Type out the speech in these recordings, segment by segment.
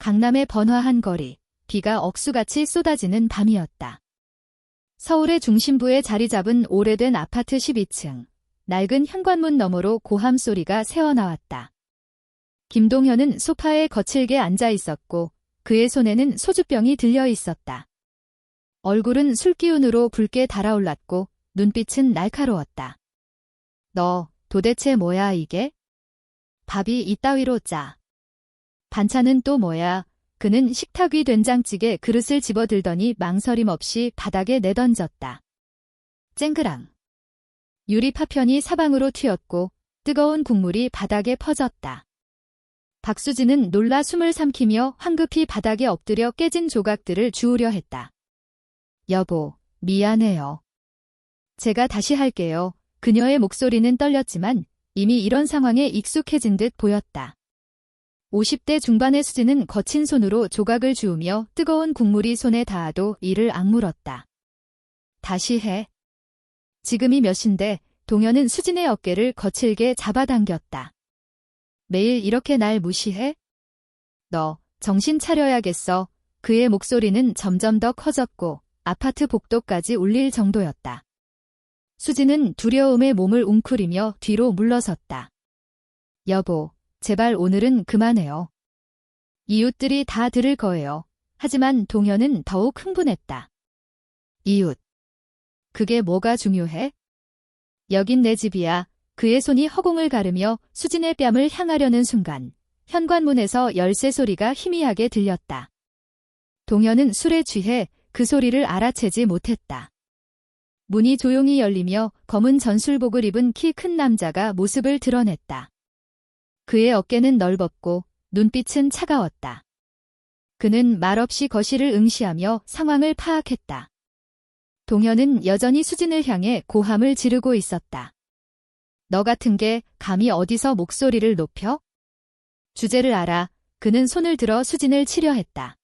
강남의 번화한 거리, 비가 억수같이 쏟아지는 밤이었다. 서울의 중심부에 자리 잡은 오래된 아파트 12층, 낡은 현관문 너머로 고함 소리가 새어나왔다. 김동현은 소파에 거칠게 앉아 있었고 그의 손에는 소주병이 들려 있었다. 얼굴은 술기운으로 붉게 달아올랐고 눈빛은 날카로웠다. 너 도대체 뭐야 이게? 밥이 이따위로 짜. 반찬은 또 뭐야? 그는 식탁 위 된장찌개 그릇을 집어들더니 망설임 없이 바닥에 내던졌다. 쨍그랑. 유리 파편이 사방으로 튀었고 뜨거운 국물이 바닥에 퍼졌다. 박수진은 놀라 숨을 삼키며 황급히 바닥에 엎드려 깨진 조각들을 주우려 했다. 여보, 미안해요. 제가 다시 할게요. 그녀의 목소리는 떨렸지만 이미 이런 상황에 익숙해진 듯 보였다. 50대 중반의 수진은 거친 손으로 조각을 주우며 뜨거운 국물이 손에 닿아도 이를 악물었다. 다시 해. 지금이 몇 시인데 동현은 수진의 어깨를 거칠게 잡아당겼다. 매일 이렇게 날 무시해? 너 정신 차려야겠어. 그의 목소리는 점점 더 커졌고 아파트 복도까지 울릴 정도였다. 수진은 두려움에 몸을 웅크리며 뒤로 물러섰다. 여보, 제발 오늘은 그만해요. 이웃들이 다 들을 거예요. 하지만 동현은 더욱 흥분했다. 이웃. 그게 뭐가 중요해? 여긴 내 집이야. 그의 손이 허공을 가르며 수진의 뺨을 향하려는 순간 현관문에서 열쇠 소리가 희미하게 들렸다. 동현은 술에 취해 그 소리를 알아채지 못했다. 문이 조용히 열리며 검은 전술복을 입은 키 큰 남자가 모습을 드러냈다. 그의 어깨는 넓었고 눈빛은 차가웠다. 그는 말없이 거실을 응시하며 상황을 파악했다. 동현은 여전히 수진을 향해 고함을 지르고 있었다. 너 같은 게 감히 어디서 목소리를 높여? 주제를 알아. 그는 손을 들어 수진을 치려 했다.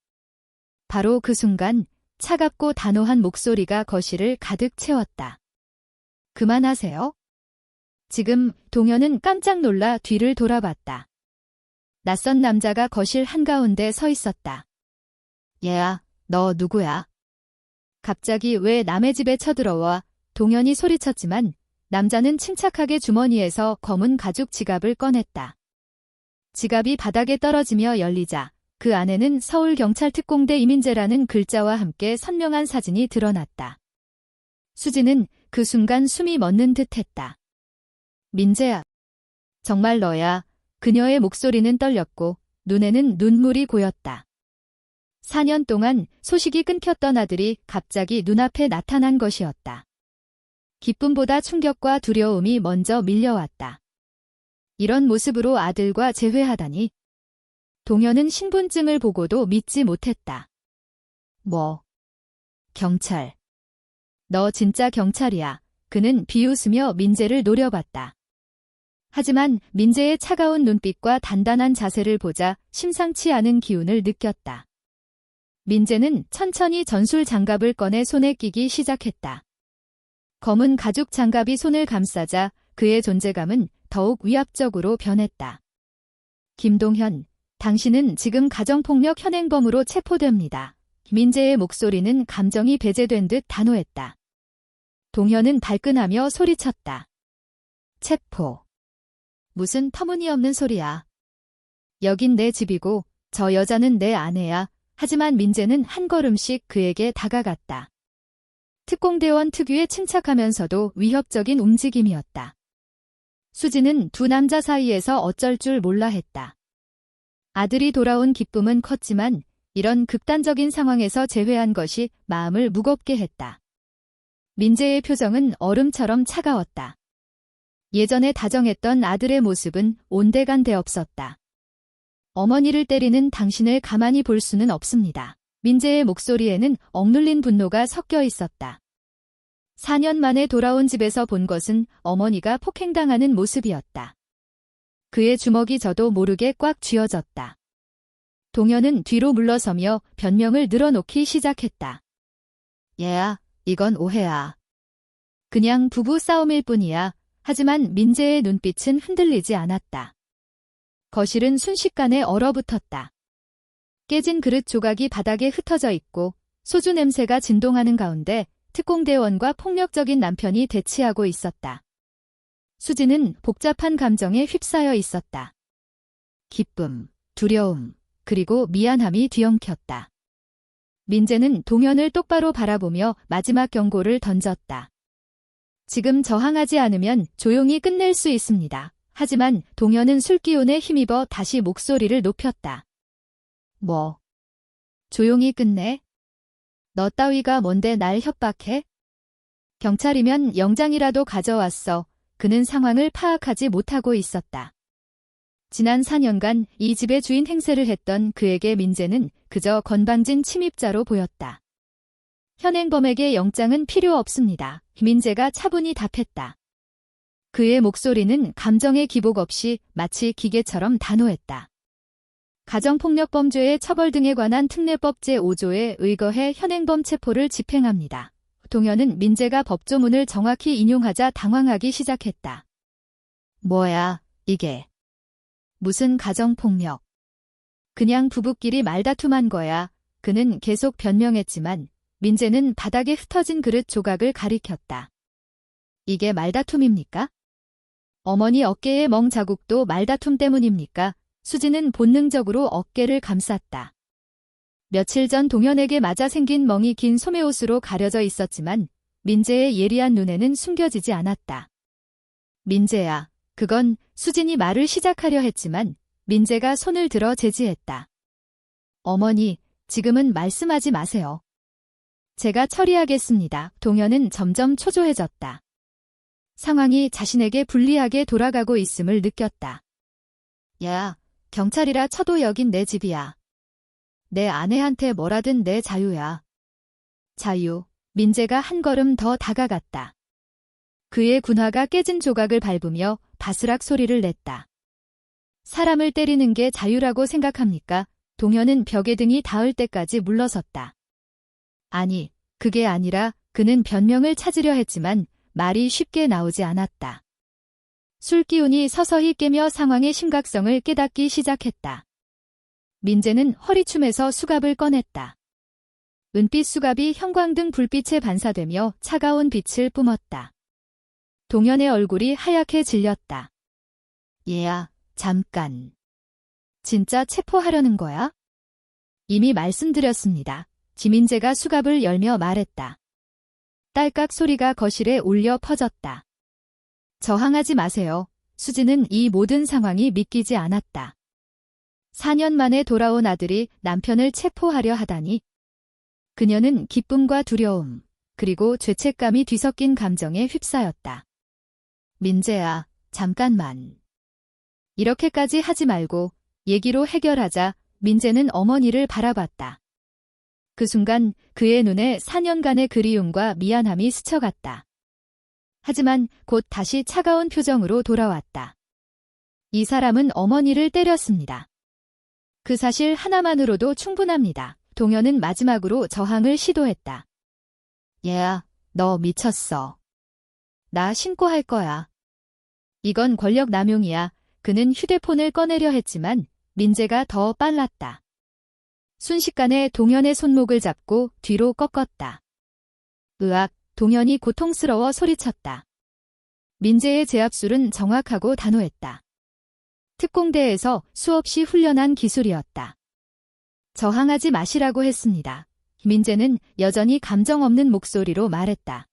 바로 그 순간 차갑고 단호한 목소리가 거실을 가득 채웠다. 그만하세요. 지금 동현은 깜짝 놀라 뒤를 돌아봤다. 낯선 남자가 거실 한가운데 서 있었다. 얘야, 너 누구야? 갑자기 왜 남의 집에 쳐들어와? 동현이 소리쳤지만 남자는 침착하게 주머니에서 검은 가죽 지갑을 꺼냈다. 지갑이 바닥에 떨어지며 열리자 그 안에는 서울경찰특공대 이민재라는 글자와 함께 선명한 사진이 드러났다. 수진은 그 순간 숨이 멎는 듯했다. 민재야. 정말 너야. 그녀의 목소리는 떨렸고 눈에는 눈물이 고였다. 4년 동안 소식이 끊겼던 아들이 갑자기 눈앞에 나타난 것이었다. 기쁨보다 충격과 두려움이 먼저 밀려왔다. 이런 모습으로 아들과 재회하다니. 동현은 신분증을 보고도 믿지 못했다. 뭐? 경찰. 너 진짜 경찰이야. 그는 비웃으며 민재를 노려봤다. 하지만 민재의 차가운 눈빛과 단단한 자세를 보자 심상치 않은 기운을 느꼈다. 민재는 천천히 전술 장갑을 꺼내 손에 끼기 시작했다. 검은 가죽 장갑이 손을 감싸자 그의 존재감은 더욱 위압적으로 변했다. 김동현, 당신은 지금 가정폭력 현행범으로 체포됩니다. 민재의 목소리는 감정이 배제된 듯 단호했다. 동현은 발끈하며 소리쳤다. 체포. 무슨 터무니없는 소리야. 여긴 내 집이고 저 여자는 내 아내야. 하지만 민재는 한 걸음씩 그에게 다가갔다. 특공대원 특유의 침착하면서도 위협적인 움직임이었다. 수진은 두 남자 사이에서 어쩔 줄 몰라 했다. 아들이 돌아온 기쁨은 컸지만 이런 극단적인 상황에서 재회한 것이 마음을 무겁게 했다. 민재의 표정은 얼음처럼 차가웠다. 예전에 다정했던 아들의 모습은 온데간데 없었다. 어머니를 때리는 당신을 가만히 볼 수는 없습니다. 민재의 목소리에는 억눌린 분노가 섞여 있었다. 4년 만에 돌아온 집에서 본 것은 어머니가 폭행당하는 모습이었다. 그의 주먹이 저도 모르게 꽉 쥐어졌다. 동현은 뒤로 물러서며 변명을 늘어놓기 시작했다. 얘야, 이건 오해야. 그냥 부부 싸움일 뿐이야. 하지만 민재의 눈빛은 흔들리지 않았다. 거실은 순식간에 얼어붙었다. 깨진 그릇 조각이 바닥에 흩어져 있고 소주 냄새가 진동하는 가운데 특공대원과 폭력적인 남편이 대치하고 있었다. 수지는 복잡한 감정에 휩싸여 있었다. 기쁨, 두려움, 그리고 미안함이 뒤엉켰다. 민재는 동현을 똑바로 바라보며 마지막 경고를 던졌다. 지금 저항하지 않으면 조용히 끝낼 수 있습니다. 하지만 동현은 술기운에 힘입어 다시 목소리를 높였다. 뭐? 조용히 끝내? 너 따위가 뭔데 날 협박해? 경찰이면 영장이라도 가져왔어. 그는 상황을 파악하지 못하고 있었다. 지난 4년간 이 집의 주인 행세를 했던 그에게 민재는 그저 건방진 침입자로 보였다. 현행범에게 영장은 필요 없습니다. 민재가 차분히 답했다. 그의 목소리는 감정의 기복 없이 마치 기계처럼 단호했다. 가정폭력범죄의 처벌 등에 관한 특례법 제5조에 의거해 현행범 체포를 집행합니다. 동현은 민재가 법조문을 정확히 인용하자 당황하기 시작했다. 뭐야, 이게. 무슨 가정폭력. 그냥 부부끼리 말다툼한 거야. 그는 계속 변명했지만 민재는 바닥에 흩어진 그릇 조각을 가리켰다. 이게 말다툼입니까? 어머니 어깨의 멍 자국도 말다툼 때문입니까? 수지는 본능적으로 어깨를 감쌌다. 며칠 전 동현에게 맞아 생긴 멍이 긴 소매옷으로 가려져 있었지만 민재의 예리한 눈에는 숨겨지지 않았다. 민재야, 그건 수진이 말을 시작하려 했지만 민재가 손을 들어 제지했다. 어머니, 지금은 말씀하지 마세요. 제가 처리하겠습니다. 동현은 점점 초조해졌다. 상황이 자신에게 불리하게 돌아가고 있음을 느꼈다. 야, 경찰이라 쳐도 여긴 내 집이야. 내 아내한테 뭐라든 내 자유야. 자유. 민재가 한 걸음 더 다가갔다. 그의 군화가 깨진 조각을 밟으며 바스락 소리를 냈다. 사람을 때리는 게 자유라고 생각합니까? 동현은 벽에 등이 닿을 때까지 물러섰다. 아니, 그게 아니라 그는 변명을 찾으려 했지만 말이 쉽게 나오지 않았다. 술기운이 서서히 깨며 상황의 심각성을 깨닫기 시작했다. 민재는 허리춤에서 수갑을 꺼냈다. 은빛 수갑이 형광등 불빛에 반사되며 차가운 빛을 뿜었다. 동현의 얼굴이 하얗게 질렸다. 얘야, 잠깐. 진짜 체포하려는 거야? 이미 말씀드렸습니다. 김민재가 수갑을 열며 말했다. 딸깍 소리가 거실에 울려 퍼졌다. 저항하지 마세요. 수지는 이 모든 상황이 믿기지 않았다. 4년 만에 돌아온 아들이 남편을 체포하려 하다니. 그녀는 기쁨과 두려움, 그리고 죄책감이 뒤섞인 감정에 휩싸였다. 민재야, 잠깐만. 이렇게까지 하지 말고 얘기로 해결하자. 민재는 어머니를 바라봤다. 그 순간 그의 눈에 4년간의 그리움과 미안함이 스쳐갔다. 하지만 곧 다시 차가운 표정으로 돌아왔다. 이 사람은 어머니를 때렸습니다. 그 사실 하나만으로도 충분합니다. 동현은 마지막으로 저항을 시도했다. 얘야, 너 미쳤어. 나 신고할 거야. 이건 권력 남용이야. 그는 휴대폰을 꺼내려 했지만 민재가 더 빨랐다. 순식간에 동현의 손목을 잡고 뒤로 꺾었다. 으악, 동현이 고통스러워 소리쳤다. 민재의 제압술은 정확하고 단호했다. 특공대에서 수없이 훈련한 기술이었다. 저항하지 마시라고 했습니다. 민재는 여전히 감정 없는 목소리로 말했다.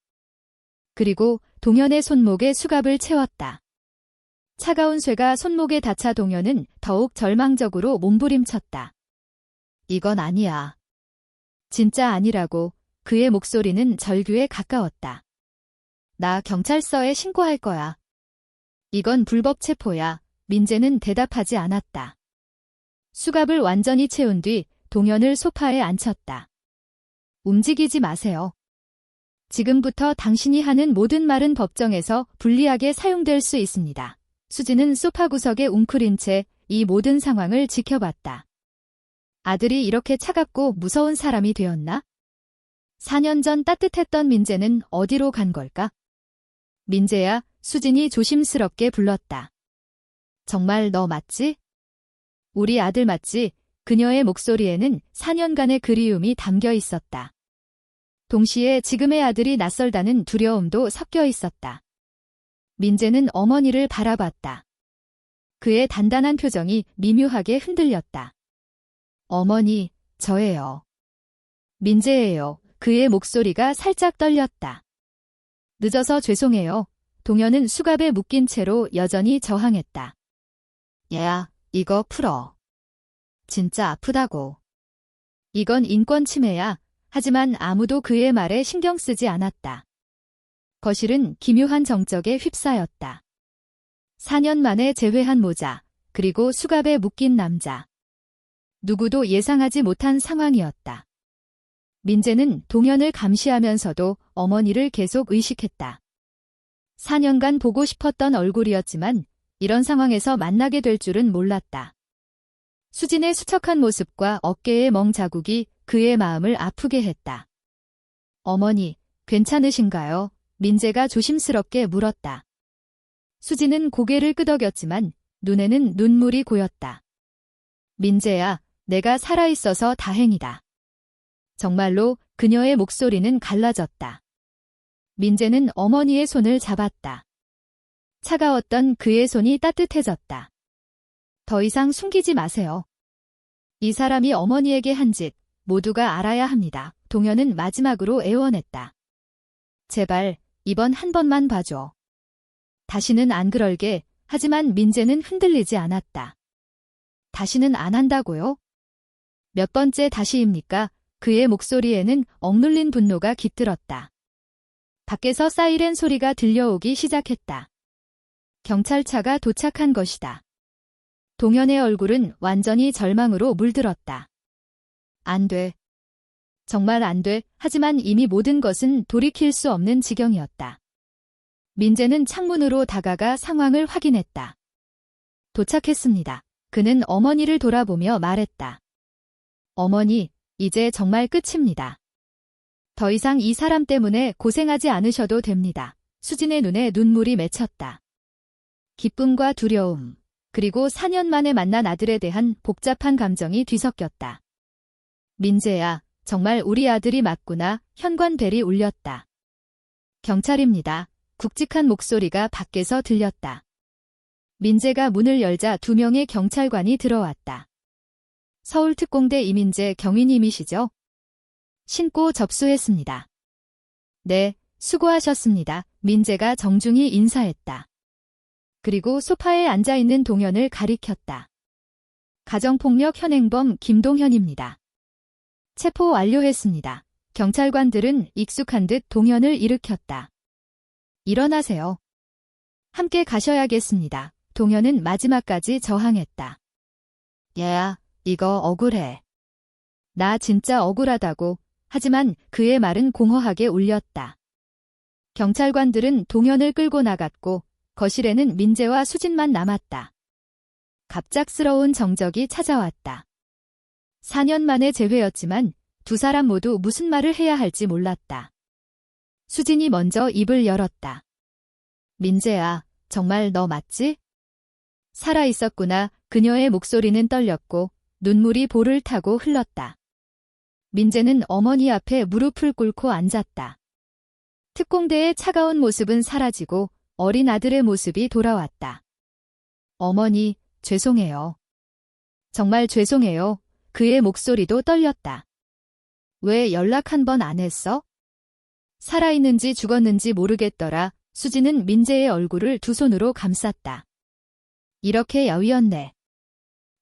그리고 동현의 손목에 수갑을 채웠다. 차가운 쇠가 손목에 닿자 동현은 더욱 절망적으로 몸부림쳤다. 이건 아니야. 진짜 아니라고. 그의 목소리는 절규에 가까웠다. 나 경찰서에 신고할 거야. 이건 불법 체포야. 민재는 대답하지 않았다. 수갑을 완전히 채운 뒤 동현을 소파에 앉혔다. 움직이지 마세요. 지금부터 당신이 하는 모든 말은 법정에서 불리하게 사용될 수 있습니다. 수지는 소파 구석에 웅크린 채 이 모든 상황을 지켜봤다. 아들이 이렇게 차갑고 무서운 사람이 되었나? 4년 전 따뜻했던 민재는 어디로 간 걸까? 민재야, 수진이 조심스럽게 불렀다. 정말 너 맞지? 우리 아들 맞지? 그녀의 목소리에는 4년간의 그리움이 담겨 있었다. 동시에 지금의 아들이 낯설다는 두려움도 섞여 있었다. 민재는 어머니를 바라봤다. 그의 단단한 표정이 미묘하게 흔들렸다. 어머니, 저예요. 민재예요. 그의 목소리가 살짝 떨렸다. 늦어서 죄송해요. 동현은 수갑에 묶인 채로 여전히 저항했다. 얘야, 이거 풀어. 진짜 아프다고. 이건 인권 침해야. 하지만 아무도 그의 말에 신경 쓰지 않았다. 거실은 기묘한 정적에 휩싸였다. 4년 만에 재회한 모자, 그리고 수갑에 묶인 남자. 누구도 예상하지 못한 상황이었다. 민재는 동현을 감시하면서도 어머니를 계속 의식했다. 4년간 보고 싶었던 얼굴이었지만 이런 상황에서 만나게 될 줄은 몰랐다. 수진의 수척한 모습과 어깨의 멍 자국이 그의 마음을 아프게 했다. 어머니, 괜찮으신가요? 민재가 조심스럽게 물었다. 수진은 고개를 끄덕였지만 눈에는 눈물이 고였다. 민재야, 내가 살아있어서 다행이다. 정말로 그녀의 목소리는 갈라졌다. 민재는 어머니의 손을 잡았다. 차가웠던 그의 손이 따뜻해졌다. 더 이상 숨기지 마세요. 이 사람이 어머니에게 한 짓 모두가 알아야 합니다. 동현은 마지막으로 애원했다. 제발 이번 한 번만 봐줘. 다시는 안 그럴게. 하지만 민재는 흔들리지 않았다. 다시는 안 한다고요? 몇 번째 다시입니까? 그의 목소리에는 억눌린 분노가 깃들었다. 밖에서 사이렌 소리가 들려오기 시작했다. 경찰차가 도착한 것이다. 동현의 얼굴은 완전히 절망으로 물들었다. 안 돼. 정말 안 돼. 하지만 이미 모든 것은 돌이킬 수 없는 지경이었다. 민재는 창문으로 다가가 상황을 확인했다. 도착했습니다. 그는 어머니를 돌아보며 말했다. 어머니, 이제 정말 끝입니다. 더 이상 이 사람 때문에 고생하지 않으셔도 됩니다. 수진의 눈에 눈물이 맺혔다. 기쁨과 두려움, 그리고 4년 만에 만난 아들에 대한 복잡한 감정이 뒤섞였다. 민재야, 정말 우리 아들이 맞구나. 현관벨이 울렸다. 경찰입니다. 굵직한 목소리가 밖에서 들렸다. 민재가 문을 열자 2명의 경찰관이 들어왔다. 서울특공대 이민재 경위님이시죠? 신고 접수했습니다. 네, 수고하셨습니다. 민재가 정중히 인사했다. 그리고 소파에 앉아있는 동현을 가리켰다. 가정폭력 현행범 김동현입니다. 체포 완료했습니다. 경찰관들은 익숙한 듯 동현을 일으켰다. 일어나세요. 함께 가셔야겠습니다. 동현은 마지막까지 저항했다. 얘야, 이거 억울해. 나 진짜 억울하다고. 하지만 그의 말은 공허하게 울렸다. 경찰관들은 동현을 끌고 나갔고 거실에는 민재와 수진만 남았다. 갑작스러운 정적이 찾아왔다. 4년 만의 재회였지만 두 사람 모두 무슨 말을 해야 할지 몰랐다. 수진이 먼저 입을 열었다. 민재야, 정말 너 맞지? 살아있었구나. 그녀의 목소리는 떨렸고 눈물이 볼을 타고 흘렀다. 민재는 어머니 앞에 무릎을 꿇고 앉았다. 특공대의 차가운 모습은 사라지고 어린 아들의 모습이 돌아왔다. 어머니, 죄송해요. 정말 죄송해요. 그의 목소리도 떨렸다. 왜 연락 한 번 안 했어? 살아있는지 죽었는지 모르겠더라. 수진은 민재의 얼굴을 두 손으로 감쌌다. 이렇게 야위었네.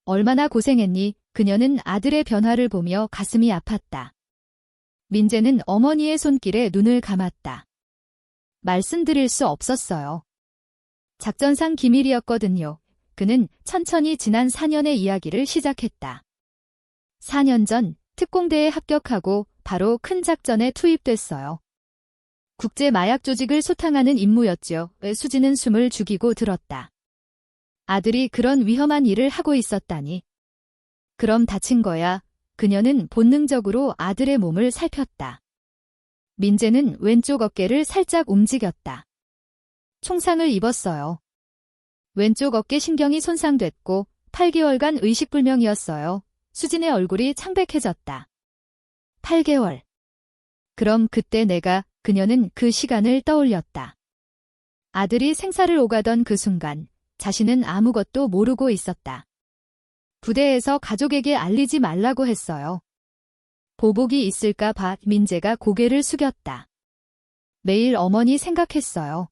얼마나 고생했니? 그녀는 아들의 변화를 보며 가슴이 아팠다. 민재는 어머니의 손길에 눈을 감았다. 말씀드릴 수 없었어요. 작전상 기밀이었거든요. 그는 천천히 지난 4년의 이야기를 시작했다. 4년 전 특공대에 합격하고 바로 큰 작전에 투입됐어요. 국제 마약 조직을 소탕하는 임무였죠. 수지는 숨을 죽이고 들었다. 아들이 그런 위험한 일을 하고 있었다니. 그럼 다친 거야. 그녀는 본능적으로 아들의 몸을 살폈다. 민재는 왼쪽 어깨를 살짝 움직였다. 총상을 입었어요. 왼쪽 어깨 신경이 손상됐고 8개월간 의식불명이었어요. 수진의 얼굴이 창백해졌다. 8개월. 그럼 그때 그녀는 그 시간을 떠올렸다. 아들이 생사를 오가던 그 순간 자신은 아무것도 모르고 있었다. 부대에서 가족에게 알리지 말라고 했어요. 보복이 있을까 봐 민재가 고개를 숙였다. 매일 어머니 생각했어요.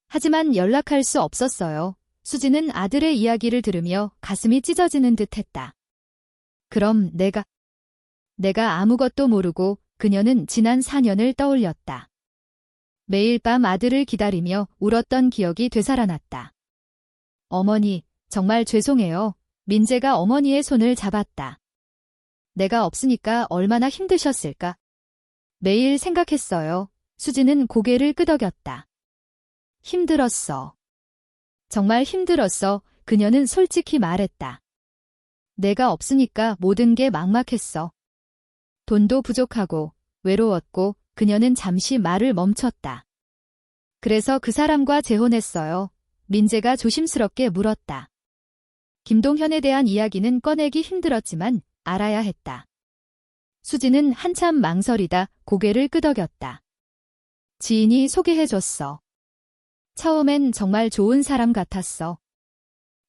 하지만 연락할 수 없었어요. 수진은 아들의 이야기를 들으며 가슴이 찢어지는 듯 했다. 그럼 내가 아무것도 모르고 그녀는 지난 4년을 떠올렸다. 매일 밤 아들을 기다리며 울었던 기억이 되살아났다. 어머니, 정말 죄송해요. 민재가 어머니의 손을 잡았다. 내가 없으니까 얼마나 힘드셨을까? 매일 생각했어요. 수진은 고개를 끄덕였다. 힘들었어. 정말 힘들었어. 그녀는 솔직히 말했다. 내가 없으니까 모든 게 막막했어. 돈도 부족하고 외로웠고 그녀는 잠시 말을 멈췄다. 그래서 그 사람과 재혼했어요. 민재가 조심스럽게 물었다. 김동현에 대한 이야기는 꺼내기 힘들었지만 알아야 했다. 수진은 한참 망설이다 고개를 끄덕였다. 지인이 소개해줬어. 처음엔 정말 좋은 사람 같았어.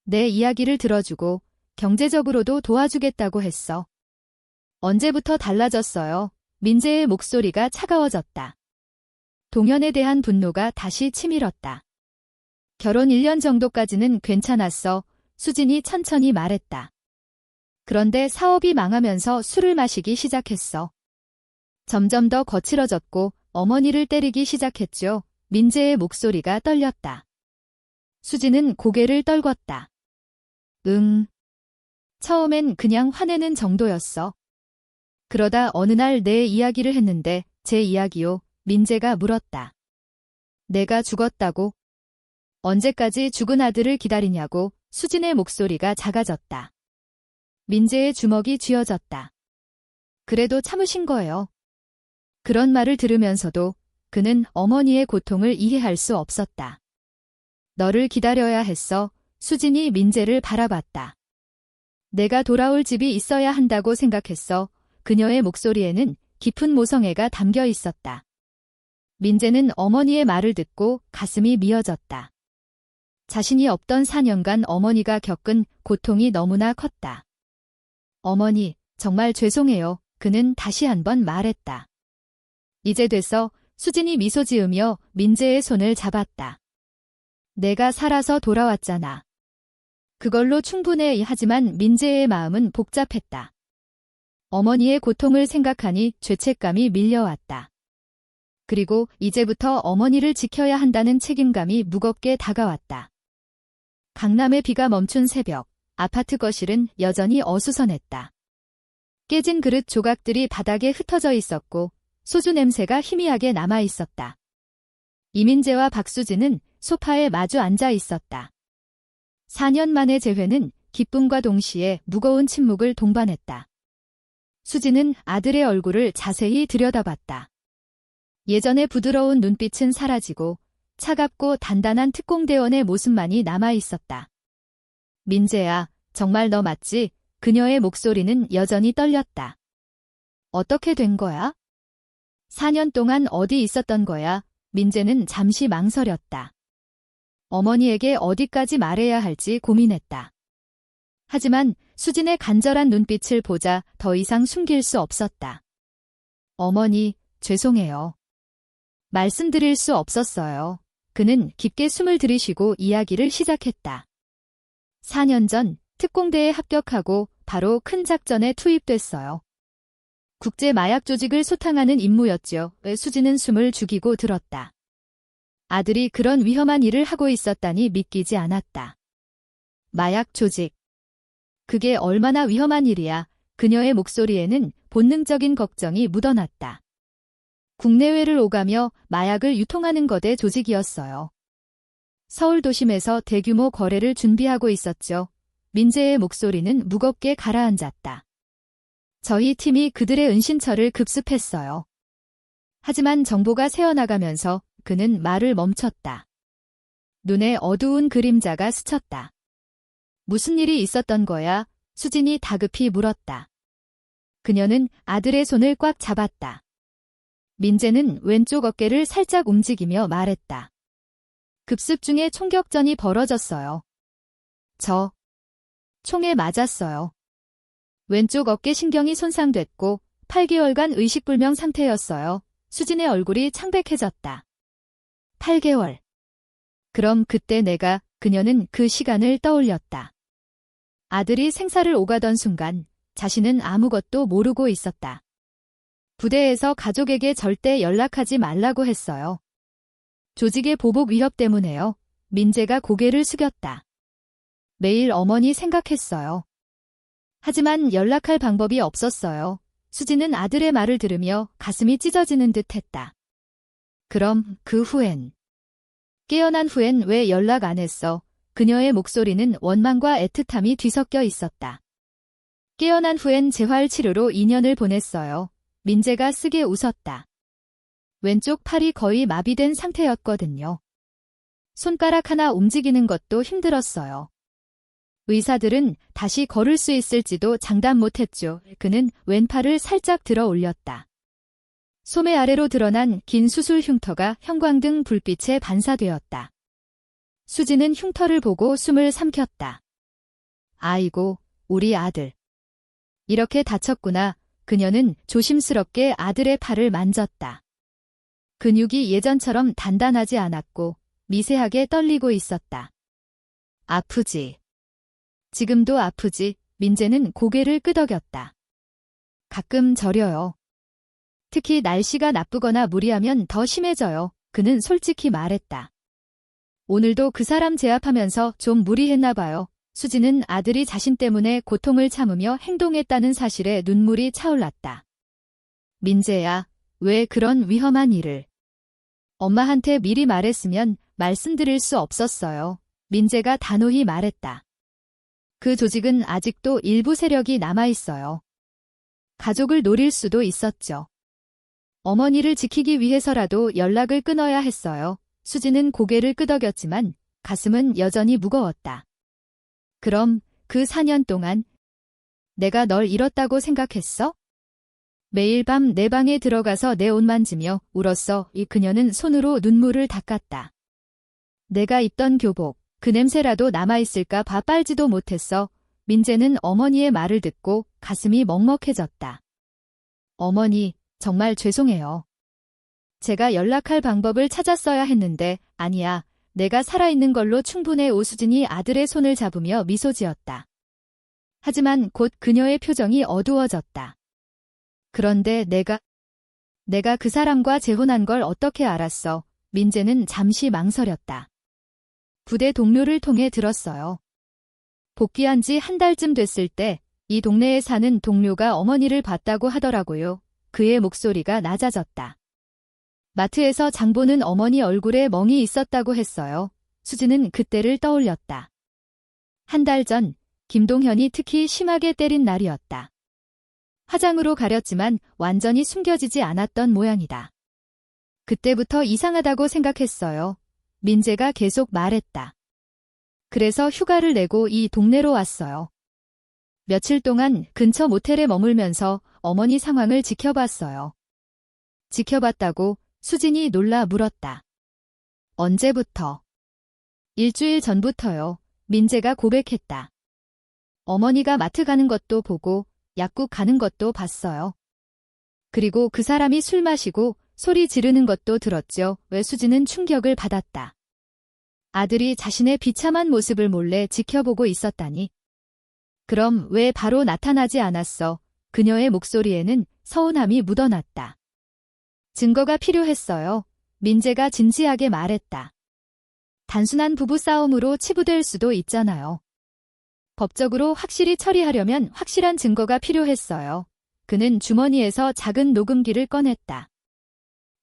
내 이야기를 들어주고 경제적으로도 도와주겠다고 했어. 언제부터 달라졌어요? 민재의 목소리가 차가워졌다. 동현에 대한 분노가 다시 치밀었다. 결혼 1년 정도까지는 괜찮았어. 수진이 천천히 말했다. 그런데 사업이 망하면서 술을 마시기 시작했어. 점점 더 거칠어졌고 어머니를 때리기 시작했죠. 민재의 목소리가 떨렸다. 수진은 고개를 떨궜다. 응. 처음엔 그냥 화내는 정도였어. 그러다 어느 날 내 이야기를 했는데 제 이야기요? 민재가 물었다. 내가 죽었다고? 언제까지 죽은 아들을 기다리냐고? 수진의 목소리가 작아졌다. 민재의 주먹이 쥐어졌다. 그래도 참으신 거예요. 그런 말을 들으면서도 그는 어머니의 고통을 이해할 수 없었다. 너를 기다려야 했어. 수진이 민재를 바라봤다. 내가 돌아올 집이 있어야 한다고 생각했어. 그녀의 목소리에는 깊은 모성애가 담겨 있었다. 민재는 어머니의 말을 듣고 가슴이 미어졌다. 자신이 없던 4년간 어머니가 겪은 고통이 너무나 컸다. 어머니, 정말 죄송해요. 그는 다시 한번 말했다. 이제 됐어. 수진이 미소 지으며 민재의 손을 잡았다. 내가 살아서 돌아왔잖아. 그걸로 충분해. 하지만 민재의 마음은 복잡했다. 어머니의 고통을 생각하니 죄책감이 밀려왔다. 그리고 이제부터 어머니를 지켜야 한다는 책임감이 무겁게 다가왔다. 강남의 비가 멈춘 새벽, 아파트 거실은 여전히 어수선했다. 깨진 그릇 조각들이 바닥에 흩어져 있었고 소주 냄새가 희미하게 남아 있었다. 이민재와 박수진은 소파에 마주 앉아 있었다. 4년 만의 재회는 기쁨과 동시에 무거운 침묵을 동반했다. 수진은 아들의 얼굴을 자세히 들여다봤다. 예전의 부드러운 눈빛은 사라지고 차갑고 단단한 특공대원의 모습만이 남아 있었다. 민재야, 정말 너 맞지? 그녀의 목소리는 여전히 떨렸다. 어떻게 된 거야? 4년 동안 어디 있었던 거야? 민재는 잠시 망설였다. 어머니에게 어디까지 말해야 할지 고민했다. 하지만 수진의 간절한 눈빛을 보자 더 이상 숨길 수 없었다. 어머니, 죄송해요. 말씀드릴 수 없었어요. 그는 깊게 숨을 들이쉬고 이야기를 시작했다. 4년 전 특공대에 합격하고 바로 큰 작전에 투입됐어요. 국제 마약 조직을 소탕하는 임무였죠. 수진은 숨을 죽이고 들었다. 아들이 그런 위험한 일을 하고 있었다니 믿기지 않았다. 마약 조직. 그게 얼마나 위험한 일이야. 그녀의 목소리에는 본능적인 걱정이 묻어났다. 국내외를 오가며 마약을 유통하는 거대 조직이었어요. 서울 도심에서 대규모 거래를 준비하고 있었죠. 민재의 목소리는 무겁게 가라앉았다. 저희 팀이 그들의 은신처를 급습했어요. 하지만 정보가 새어나가면서 그는 말을 멈췄다. 눈에 어두운 그림자가 스쳤다. 무슨 일이 있었던 거야? 수진이 다급히 물었다. 그녀는 아들의 손을 꽉 잡았다. 민재는 왼쪽 어깨를 살짝 움직이며 말했다. 급습 중에 총격전이 벌어졌어요. 저 총에 맞았어요. 왼쪽 어깨 신경이 손상됐고 8개월간 의식불명 상태였어요. 수진의 얼굴이 창백해졌다. 8개월. 그럼 그때 그녀는 그 시간을 떠올렸다. 아들이 생사를 오가던 순간 자신은 아무것도 모르고 있었다. 부대에서 가족에게 절대 연락하지 말라고 했어요. 조직의 보복 위협 때문에요. 민재가 고개를 숙였다. 매일 어머니 생각했어요. 하지만 연락할 방법이 없었어요. 수진은 아들의 말을 들으며 가슴이 찢어지는 듯 했다. 그럼 그 후엔? 깨어난 후엔 왜 연락 안 했어? 그녀의 목소리는 원망과 애틋함이 뒤섞여 있었다. 깨어난 후엔 재활치료로 2년을 보냈어요. 민재가 쓰게 웃었다. 왼쪽 팔이 거의 마비된 상태였거든요. 손가락 하나 움직이는 것도 힘들었어요. 의사들은 다시 걸을 수 있을지도 장담 못했죠. 그는 왼팔을 살짝 들어 올렸다. 소매 아래로 드러난 긴 수술 흉터가 형광등 불빛에 반사되었다. 수진은 흉터를 보고 숨을 삼켰다. 아이고, 우리 아들. 이렇게 다쳤구나. 그녀는 조심스럽게 아들의 팔을 만졌다. 근육이 예전처럼 단단하지 않았고 미세하게 떨리고 있었다. 아프지? 지금도 아프지? 민재는 고개를 끄덕였다. 가끔 저려요. 특히 날씨가 나쁘거나 무리하면 더 심해져요. 그는 솔직히 말했다. 오늘도 그 사람 제압하면서 좀 무리했나 봐요. 수진은 아들이 자신 때문에 고통을 참으며 행동했다는 사실에 눈물이 차올랐다. 민재야, 왜 그런 위험한 일을? 엄마한테 미리 말했으면 말씀드릴 수 없었어요. 민재가 단호히 말했다. 그 조직은 아직도 일부 세력이 남아있어요. 가족을 노릴 수도 있었죠. 어머니를 지키기 위해서라도 연락을 끊어야 했어요. 수진은 고개를 끄덕였지만 가슴은 여전히 무거웠다. 그럼 그 4년 동안 내가 널 잃었다고 생각했어? 매일 밤 내 방에 들어가서 내 옷 만지며 울었어. 그녀는 손으로 눈물을 닦았다. 내가 입던 교복, 그 냄새라도 남아있을까 봐 빨지도 못했어. 민재는 어머니의 말을 듣고 가슴이 먹먹해졌다. 어머니, 정말 죄송해요. 제가 연락할 방법을 찾았어야 했는데, 아니야. 내가 살아있는 걸로 충분해. 오수진이 아들의 손을 잡으며 미소 지었다. 하지만 곧 그녀의 표정이 어두워졌다. 그런데 내가 그 사람과 재혼한 걸 어떻게 알았어? 민재는 잠시 망설였다. 부대 동료를 통해 들었어요. 복귀한 지 한 달쯤 됐을 때 이 동네에 사는 동료가 어머니를 봤다고 하더라고요. 그의 목소리가 낮아졌다. 마트에서 장 보는 어머니 얼굴에 멍이 있었다고 했어요. 수진은 그때를 떠올렸다. 한 달 전 김동현이 특히 심하게 때린 날이었다. 화장으로 가렸지만 완전히 숨겨지지 않았던 모양이다. 그때부터 이상하다고 생각했어요. 민재가 계속 말했다. 그래서 휴가를 내고 이 동네로 왔어요. 며칠 동안 근처 모텔에 머물면서 어머니 상황을 지켜봤어요. 지켜봤다고 수진이 놀라 물었다. 언제부터? 일주일 전부터요. 민재가 고백했다. 어머니가 마트 가는 것도 보고 약국 가는 것도 봤어요. 그리고 그 사람이 술 마시고 소리 지르는 것도 들었죠. 왜 수진은 충격을 받았다. 아들이 자신의 비참한 모습을 몰래 지켜보고 있었다니. 그럼 왜 바로 나타나지 않았어? 그녀의 목소리에는 서운함이 묻어났다. 증거가 필요했어요. 민재가 진지하게 말했다. 단순한 부부싸움으로 치부될 수도 있잖아요. 법적으로 확실히 처리하려면 확실한 증거가 필요했어요. 그는 주머니에서 작은 녹음기를 꺼냈다.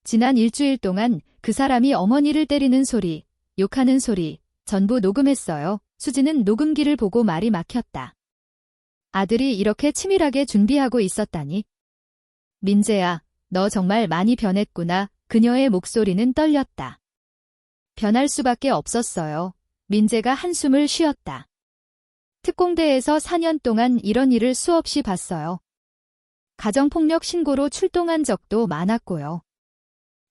지난 일주일 동안 그 사람이 어머니를 때리는 소리, 욕하는 소리, 전부 녹음했어요. 수진은 녹음기를 보고 말이 막혔다. 아들이 이렇게 치밀하게 준비하고 있었다니. 민재야, 너 정말 많이 변했구나. 그녀의 목소리는 떨렸다. 변할 수밖에 없었어요. 민재가 한숨을 쉬었다. 특공대에서 4년 동안 이런 일을 수없이 봤어요. 가정폭력 신고로 출동한 적도 많았고요.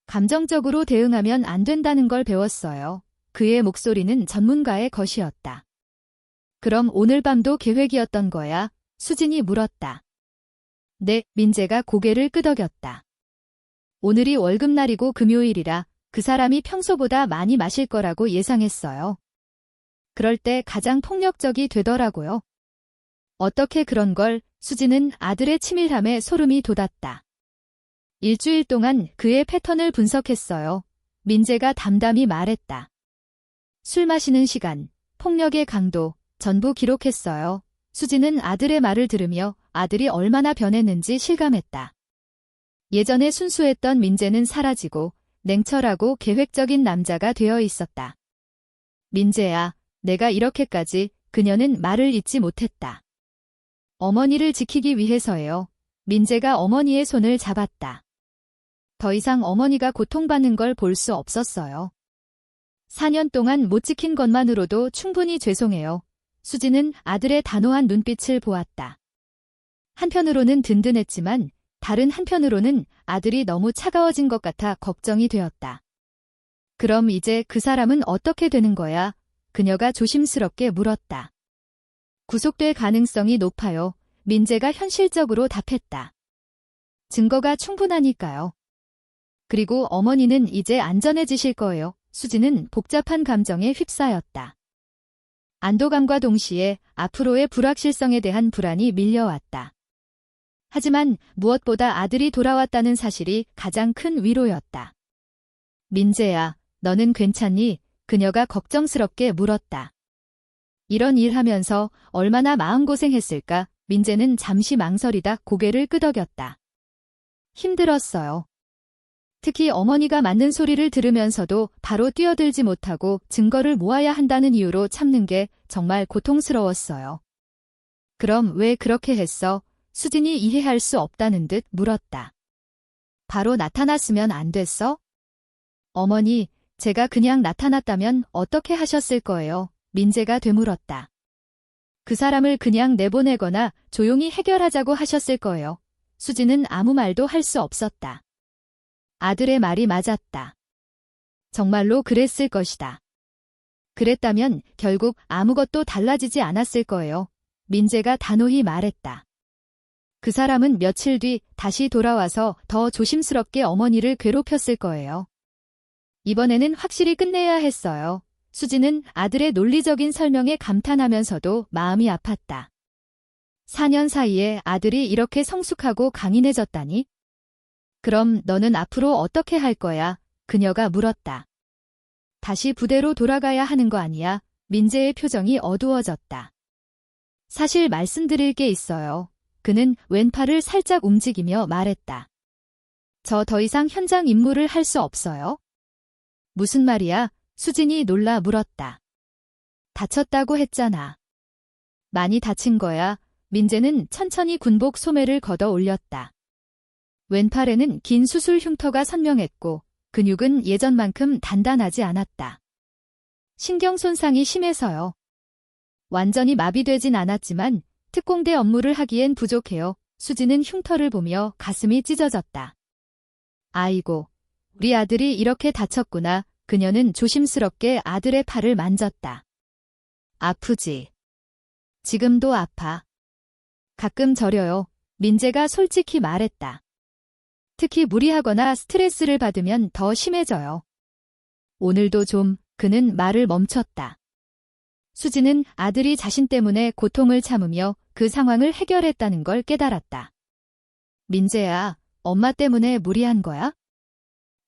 감정적으로 대응하면 안 된다는 걸 배웠어요. 그의 목소리는 전문가의 것이었다. 그럼 오늘 밤도 계획이었던 거야? 수진이 물었다. 네, 민재가 고개를 끄덕였다. 오늘이 월급날이고 금요일이라 그 사람이 평소보다 많이 마실 거라고 예상했어요. 그럴 때 가장 폭력적이 되더라고요. 어떻게 그런 걸? 수진은 아들의 치밀함에 소름이 돋았다. 일주일 동안 그의 패턴을 분석했어요. 민재가 담담히 말했다. 술 마시는 시간, 폭력의 강도, 전부 기록했어요. 수진은 아들의 말을 들으며 아들이 얼마나 변했는지 실감했다. 예전에 순수했던 민재는 사라지고 냉철하고 계획적인 남자가 되어 있었다. 민재야, 내가 이렇게까지. 그녀는 말을 잇지 못했다. 어머니를 지키기 위해서예요. 민재가 어머니의 손을 잡았다. 더 이상 어머니가 고통받는 걸 볼 수 없었어요. 4년 동안 못 지킨 것만으로도 충분히 죄송해요. 수진은 아들의 단호한 눈빛을 보았다. 한편으로는 든든했지만 다른 한편으로는 아들이 너무 차가워진 것 같아 걱정이 되었다. 그럼 이제 그 사람은 어떻게 되는 거야? 그녀가 조심스럽게 물었다. 구속될 가능성이 높아요. 민재가 현실적으로 답했다. 증거가 충분하니까요. 그리고 어머니는 이제 안전해지실 거예요. 수진은 복잡한 감정에 휩싸였다. 안도감과 동시에 앞으로의 불확실성에 대한 불안이 밀려왔다. 하지만 무엇보다 아들이 돌아왔다는 사실이 가장 큰 위로였다. 민재야, 너는 괜찮니? 그녀가 걱정스럽게 물었다. 이런 일 하면서 얼마나 마음고생했을까? 민재는 잠시 망설이다 고개를 끄덕였다. 힘들었어요. 특히 어머니가 맞는 소리를 들으면서도 바로 뛰어들지 못하고 증거를 모아야 한다는 이유로 참는 게 정말 고통스러웠어요. 그럼 왜 그렇게 했어? 수진이 이해할 수 없다는 듯 물었다. 바로 나타났으면 안 됐어? 어머니, 제가 그냥 나타났다면 어떻게 하셨을 거예요? 민재가 되물었다. 그 사람을 그냥 내보내거나 조용히 해결하자고 하셨을 거예요. 수진은 아무 말도 할 수 없었다. 아들의 말이 맞았다. 정말로 그랬을 것이다. 그랬다면 결국 아무것도 달라지지 않았을 거예요. 민재가 단호히 말했다. 그 사람은 며칠 뒤 다시 돌아와서 더 조심스럽게 어머니를 괴롭혔을 거예요. 이번에는 확실히 끝내야 했어요. 수진은 아들의 논리적인 설명에 감탄하면서도 마음이 아팠다. 4년 사이에 아들이 이렇게 성숙하고 강인해졌다니? 그럼 너는 앞으로 어떻게 할 거야? 그녀가 물었다. 다시 부대로 돌아가야 하는 거 아니야? 민재의 표정이 어두워졌다. 사실 말씀드릴 게 있어요. 그는 왼팔을 살짝 움직이며 말했다. 저 더 이상 현장 임무를 할 수 없어요? 무슨 말이야? 수진이 놀라 물었다. 다쳤다고 했잖아. 많이 다친 거야. 민재는 천천히 군복 소매를 걷어 올렸다. 왼팔에는 긴 수술 흉터가 선명했고 근육은 예전만큼 단단하지 않았다. 신경 손상이 심해서요. 완전히 마비되진 않았지만 특공대 업무를 하기엔 부족해요. 수진은 흉터를 보며 가슴이 찢어졌다. 아이고, 우리 아들이 이렇게 다쳤구나. 그녀는 조심스럽게 아들의 팔을 만졌다. 아프지? 지금도 아파. 가끔 저려요. 민재가 솔직히 말했다. 특히 무리하거나 스트레스를 받으면 더 심해져요. 오늘도 좀. 그는 말을 멈췄다. 수진은 아들이 자신 때문에 고통을 참으며 그 상황을 해결했다는 걸 깨달았다. 민재야, 엄마 때문에 무리한 거야?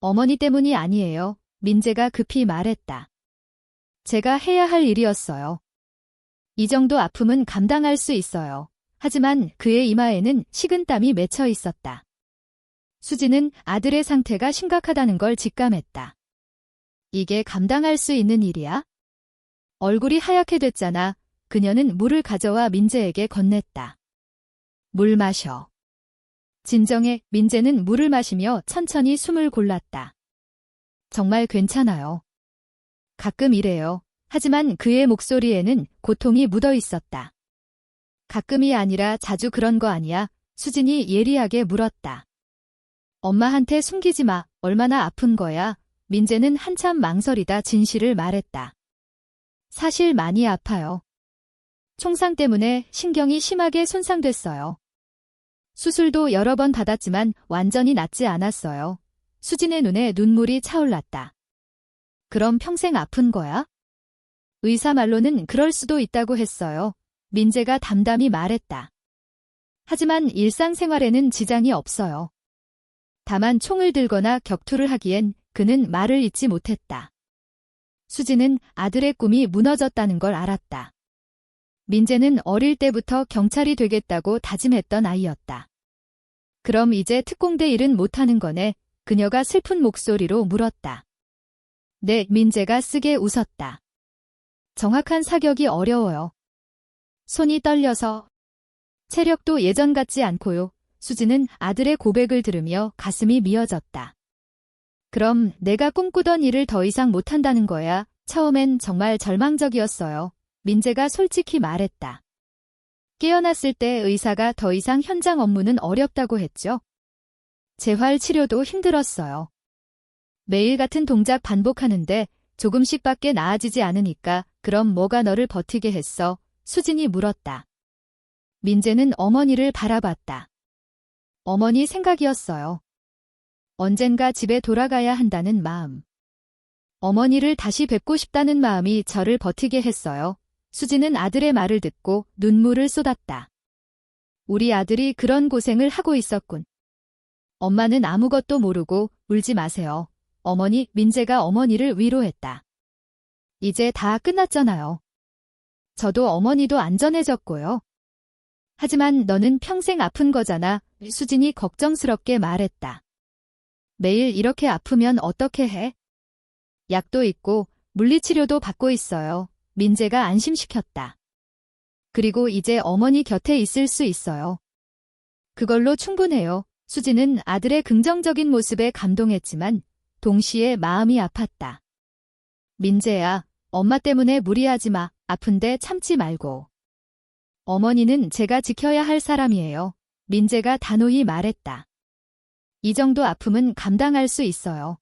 어머니 때문이 아니에요. 민재가 급히 말했다. 제가 해야 할 일이었어요. 이 정도 아픔은 감당할 수 있어요. 하지만 그의 이마에는 식은땀이 맺혀 있었다. 수진은 아들의 상태가 심각하다는 걸 직감했다. 이게 감당할 수 있는 일이야? 얼굴이 하얗게 됐잖아. 그녀는 물을 가져와 민재에게 건넸다. 물 마셔. 진정해. 민재는 물을 마시며 천천히 숨을 골랐다. 정말 괜찮아요. 가끔 이래요. 하지만 그의 목소리에는 고통이 묻어 있었다. 가끔이 아니라 자주 그런 거 아니야? 수진이 예리하게 물었다. 엄마한테 숨기지 마. 얼마나 아픈 거야? 민재는 한참 망설이다 진실을 말했다. 사실 많이 아파요. 총상 때문에 신경이 심하게 손상됐어요. 수술도 여러 번 받았지만 완전히 낫지 않았어요. 수진의 눈에 눈물이 차올랐다. 그럼 평생 아픈 거야? 의사 말로는 그럴 수도 있다고 했어요. 민재가 담담히 말했다. 하지만 일상생활에는 지장이 없어요. 다만 총을 들거나 격투를 하기엔 그는 말을 잇지 못했다. 수진은 아들의 꿈이 무너졌다는 걸 알았다. 민재는 어릴 때부터 경찰이 되겠다고 다짐했던 아이였다. 그럼 이제 특공대 일은 못하는 거네? 그녀가 슬픈 목소리로 물었다. 네, 민재가 쓰게 웃었다. 정확한 사격이 어려워요. 손이 떨려서. 체력도 예전 같지 않고요. 수진은 아들의 고백을 들으며 가슴이 미어졌다. 그럼 내가 꿈꾸던 일을 더 이상 못한다는 거야? 처음엔 정말 절망적이었어요. 민재가 솔직히 말했다. 깨어났을 때 의사가 더 이상 현장 업무는 어렵다고 했죠. 재활 치료도 힘들었어요. 매일 같은 동작 반복하는데 조금씩밖에 나아지지 않으니까 그럼 뭐가 너를 버티게 했어? 수진이 물었다. 민재는 어머니를 바라봤다. 어머니 생각이었어요. 언젠가 집에 돌아가야 한다는 마음. 어머니를 다시 뵙고 싶다는 마음이 저를 버티게 했어요. 수진은 아들의 말을 듣고 눈물을 쏟았다. 우리 아들이 그런 고생을 하고 있었군. 엄마는 아무것도 모르고 울지 마세요. 어머니, 민재가 어머니를 위로했다. 이제 다 끝났잖아요. 저도 어머니도 안전해졌고요. 하지만 너는 평생 아픈 거잖아. 수진이 걱정스럽게 말했다. 매일 이렇게 아프면 어떻게 해? 약도 있고 물리치료도 받고 있어요. 민재가 안심시켰다. 그리고 이제 어머니 곁에 있을 수 있어요. 그걸로 충분해요. 수진은 아들의 긍정적인 모습에 감동했지만 동시에 마음이 아팠다. 민재야, 엄마 때문에 무리하지 마. 아픈데 참지 말고. 어머니는 제가 지켜야 할 사람이에요. 민재가 단호히 말했다. 이 정도 아픔은 감당할 수 있어요.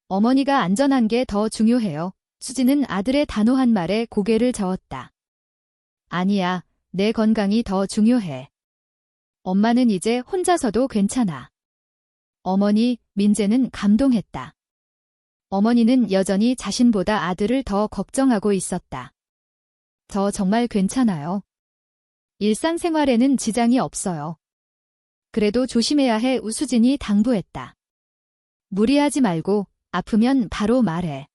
어머니가 안전한 게 더 중요해요. 수진은 아들의 단호한 말에 고개를 저었다. 아니야, 내 건강이 더 중요해. 엄마는 이제 혼자서도 괜찮아. 어머니, 민재는 감동했다. 어머니는 여전히 자신보다 아들을 더 걱정하고 있었다. 저 정말 괜찮아요. 일상생활에는 지장이 없어요. 그래도 조심해야 해. 수진이 당부했다. 무리하지 말고 아프면 바로 말해.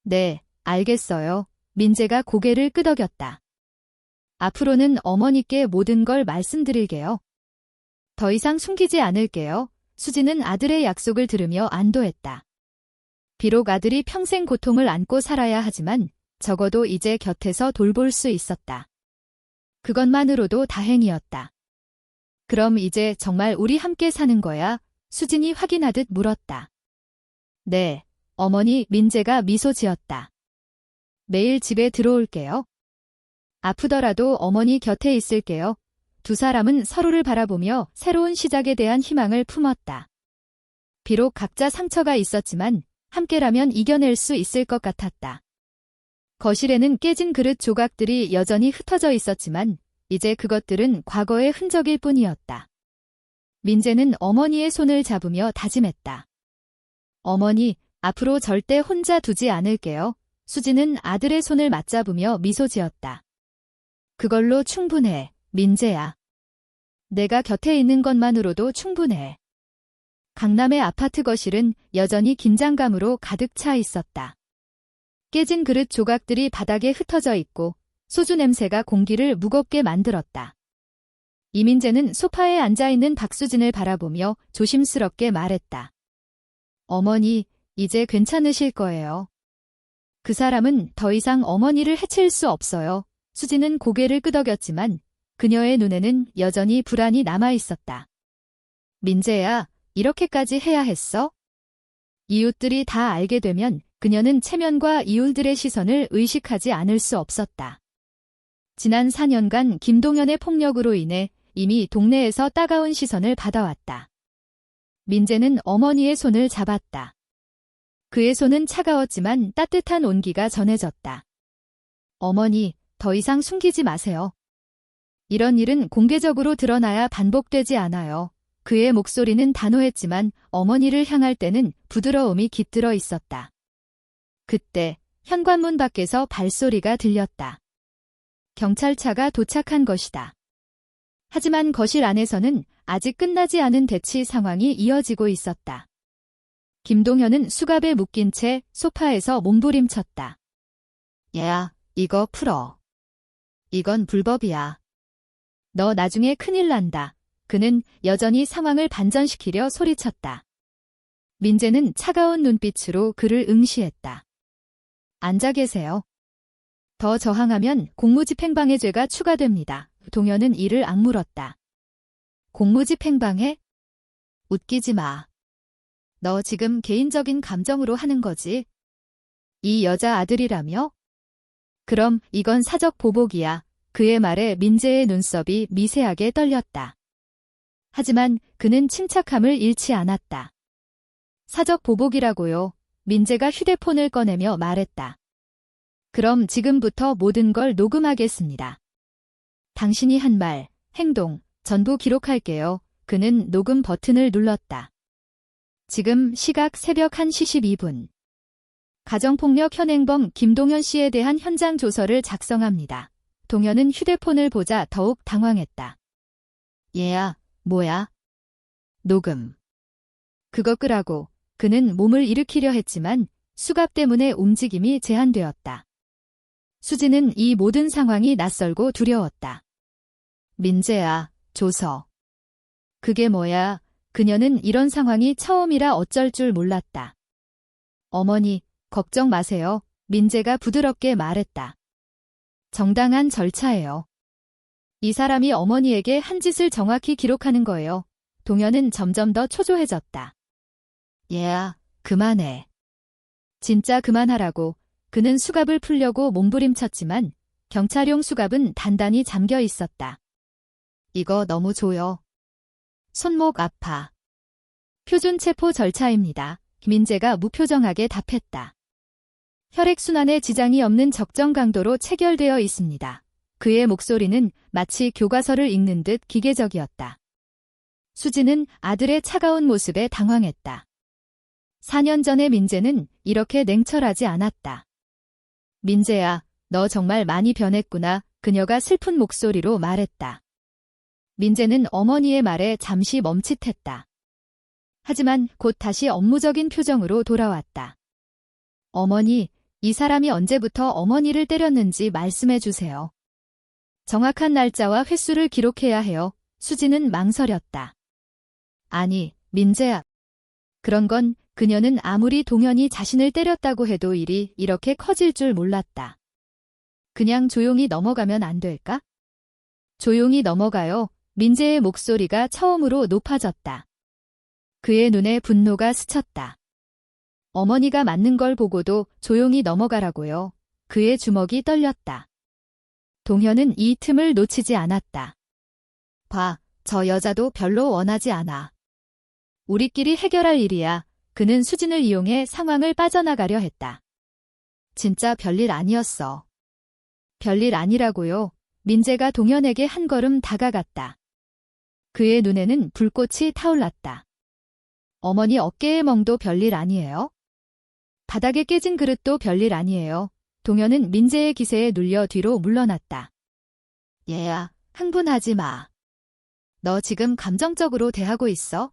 네, 알겠어요. 민재가 고개를 끄덕였다. 앞으로는 어머니께 모든 걸 말씀드릴게요. 더 이상 숨기지 않을게요. 수진은 아들의 약속을 들으며 안도했다. 비록 아들이 평생 고통을 안고 살아야 하지만 적어도 이제 곁에서 돌볼 수 있었다. 그것만으로도 다행이었다. 그럼 이제 정말 우리 함께 사는 거야? 수진이 확인하듯 물었다. 네, 어머니. 민재가 미소 지었다. 매일 집에 들어올게요. 아프더라도 어머니 곁에 있을게요. 두 사람은 서로를 바라보며 새로운 시작에 대한 희망을 품었다. 비록 각자 상처가 있었지만 함께라면 이겨낼 수 있을 것 같았다. 거실에는 깨진 그릇 조각들이 여전히 흩어져 있었지만 이제 그것들은 과거의 흔적일 뿐이었다. 민재는 어머니의 손을 잡으며 다짐했다. 어머니, 앞으로 절대 혼자 두지 않을게요. 수진은 아들의 손을 맞잡으며 미소 지었다. 그걸로 충분해, 민재야. 내가 곁에 있는 것만으로도 충분해. 강남의 아파트 거실은 여전히 긴장감으로 가득 차 있었다. 깨진 그릇 조각들이 바닥에 흩어져 있고 소주 냄새가 공기를 무겁게 만들었다. 이민재는 소파에 앉아있는 박수진을 바라보며 조심스럽게 말했다. 어머니, 이제 괜찮으실 거예요. 그 사람은 더 이상 어머니를 해칠 수 없어요. 수진은 고개를 끄덕였지만 그녀의 눈에는 여전히 불안이 남아있었다. 민재야, 이렇게까지 해야 했어? 이웃들이 다 알게 되면 그녀는 체면과 이웃들의 시선을 의식하지 않을 수 없었다. 지난 4년간 김동현의 폭력으로 인해 이미 동네에서 따가운 시선을 받아왔다. 민재는 어머니의 손을 잡았다. 그의 손은 차가웠지만 따뜻한 온기가 전해졌다. 어머니, 더 이상 숨기지 마세요. 이런 일은 공개적으로 드러나야 반복되지 않아요. 그의 목소리는 단호했지만 어머니를 향할 때는 부드러움이 깃들어 있었다. 그때 현관문 밖에서 발소리가 들렸다. 경찰차가 도착한 것이다. 하지만 거실 안에서는 아직 끝나지 않은 대치 상황이 이어지고 있었다. 김동현은 수갑에 묶인 채 소파에서 몸부림쳤다. 얘야, 이거 풀어. 이건 불법이야. 너 나중에 큰일 난다. 그는 여전히 상황을 반전시키려 소리쳤다. 민재는 차가운 눈빛으로 그를 응시했다. 앉아 계세요. 더 저항하면 공무집행방해 죄가 추가됩니다. 동현은 이를 악물었다. 공무집행방해? 웃기지 마. 너 지금 개인적인 감정으로 하는 거지? 이 여자 아들이라며? 그럼 이건 사적 보복이야. 그의 말에 민재의 눈썹이 미세하게 떨렸다. 하지만 그는 침착함을 잃지 않았다. 사적 보복이라고요. 민재가 휴대폰을 꺼내며 말했다. 그럼 지금부터 모든 걸 녹음하겠습니다. 당신이 한 말, 행동, 전부 기록할게요. 그는 녹음 버튼을 눌렀다. 지금 시각 새벽 1시 12분. 가정폭력 현행범 김동현 씨에 대한 현장 조서를 작성합니다. 동현은 휴대폰을 보자 더욱 당황했다. 얘야, 뭐야? 녹음. 그거 끄라고. 그는 몸을 일으키려 했지만 수갑 때문에 움직임이 제한되었다. 수지는 이 모든 상황이 낯설고 두려웠다. 민재야, 조서. 그게 뭐야? 그녀는 이런 상황이 처음이라 어쩔 줄 몰랐다. 어머니, 걱정 마세요. 민재가 부드럽게 말했다. 정당한 절차예요. 이 사람이 어머니에게 한 짓을 정확히 기록하는 거예요. 동현은 점점 더 초조해졌다. 얘야, 그만해. 진짜 그만하라고. 그는 수갑을 풀려고 몸부림쳤지만 경찰용 수갑은 단단히 잠겨 있었다. 이거 너무 조여. 손목 아파. 표준 체포 절차입니다. 민재가 무표정하게 답했다. 혈액순환에 지장이 없는 적정 강도로 체결되어 있습니다. 그의 목소리는 마치 교과서를 읽는 듯 기계적이었다. 수지는 아들의 차가운 모습에 당황했다. 4년 전의 민재는 이렇게 냉철하지 않았다. 민재야, 너 정말 많이 변했구나. 그녀가 슬픈 목소리로 말했다. 민재는 어머니의 말에 잠시 멈칫했다. 하지만 곧 다시 업무적인 표정으로 돌아왔다. 어머니, 이 사람이 언제부터 어머니를 때렸는지 말씀해 주세요. 정확한 날짜와 횟수를 기록해야 해요. 수지는 망설였다. 아니, 민재야. 그런 건 그녀는 아무리 동현이 자신을 때렸다고 해도 일이 이렇게 커질 줄 몰랐다. 그냥 조용히 넘어가면 안 될까? 조용히 넘어가요. 민재의 목소리가 처음으로 높아졌다. 그의 눈에 분노가 스쳤다. 어머니가 맞는 걸 보고도 조용히 넘어가라고요. 그의 주먹이 떨렸다. 동현은 이 틈을 놓치지 않았다. 봐, 저 여자도 별로 원하지 않아. 우리끼리 해결할 일이야. 그는 수진을 이용해 상황을 빠져나가려 했다. 진짜 별일 아니었어. 별일 아니라고요. 민재가 동현에게 한 걸음 다가갔다. 그의 눈에는 불꽃이 타올랐다. 어머니 어깨의 멍도 별일 아니에요? 바닥에 깨진 그릇도 별일 아니에요. 동현은 민재의 기세에 눌려 뒤로 물러났다. 얘야, 흥분하지 마. 너 지금 감정적으로 대하고 있어?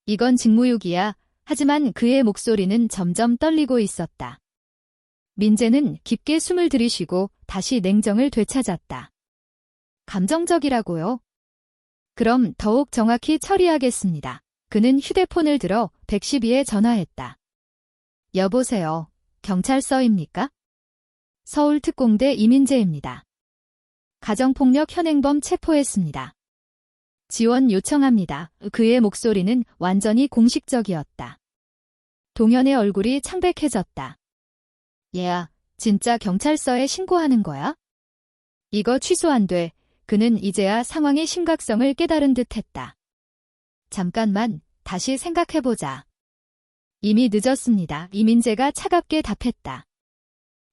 이건 직무유기야. 하지만 그의 목소리는 점점 떨리고 있었다. 민재는 깊게 숨을 들이쉬고 다시 냉정을 되찾았다. 감정적이라고요? 그럼 더욱 정확히 처리하겠습니다. 그는 휴대폰을 들어 112에 전화했다. 여보세요. 경찰서입니까? 서울특공대 이민재입니다. 가정폭력 현행범 체포했습니다. 지원 요청합니다. 그의 목소리는 완전히 공식적이었다. 동현의 얼굴이 창백해졌다. 얘야, 진짜 경찰서에 신고하는 거야? 이거 취소 안 돼. 그는 이제야 상황의 심각성을 깨달은 듯 했다. 잠깐만, 다시 생각해보자. 이미 늦었습니다. 이민재가 차갑게 답했다.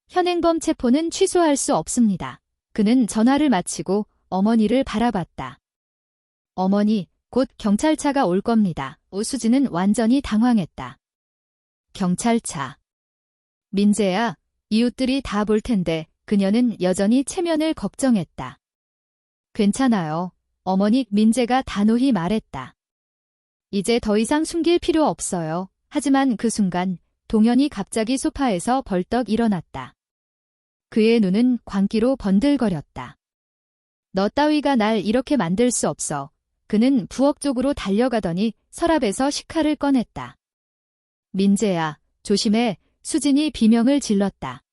현행범 체포는 취소할 수 없습니다. 그는 전화를 마치고 어머니를 바라봤다. 어머니, 곧 경찰차가 올 겁니다. 수진은 완전히 당황했다. 경찰차. 민재야, 이웃들이 다 볼 텐데 그녀는 여전히 체면을 걱정했다. 괜찮아요. 어머니. 민재가 단호히 말했다. 이제 더 이상 숨길 필요 없어요. 하지만 그 순간 동현이 갑자기 소파에서 벌떡 일어났다. 그의 눈은 광기로 번들거렸다. 너 따위가 날 이렇게 만들 수 없어. 그는 부엌 쪽으로 달려가더니 서랍에서 식칼을 꺼냈다. 민재야, 조심해. 수진이 비명을 질렀다.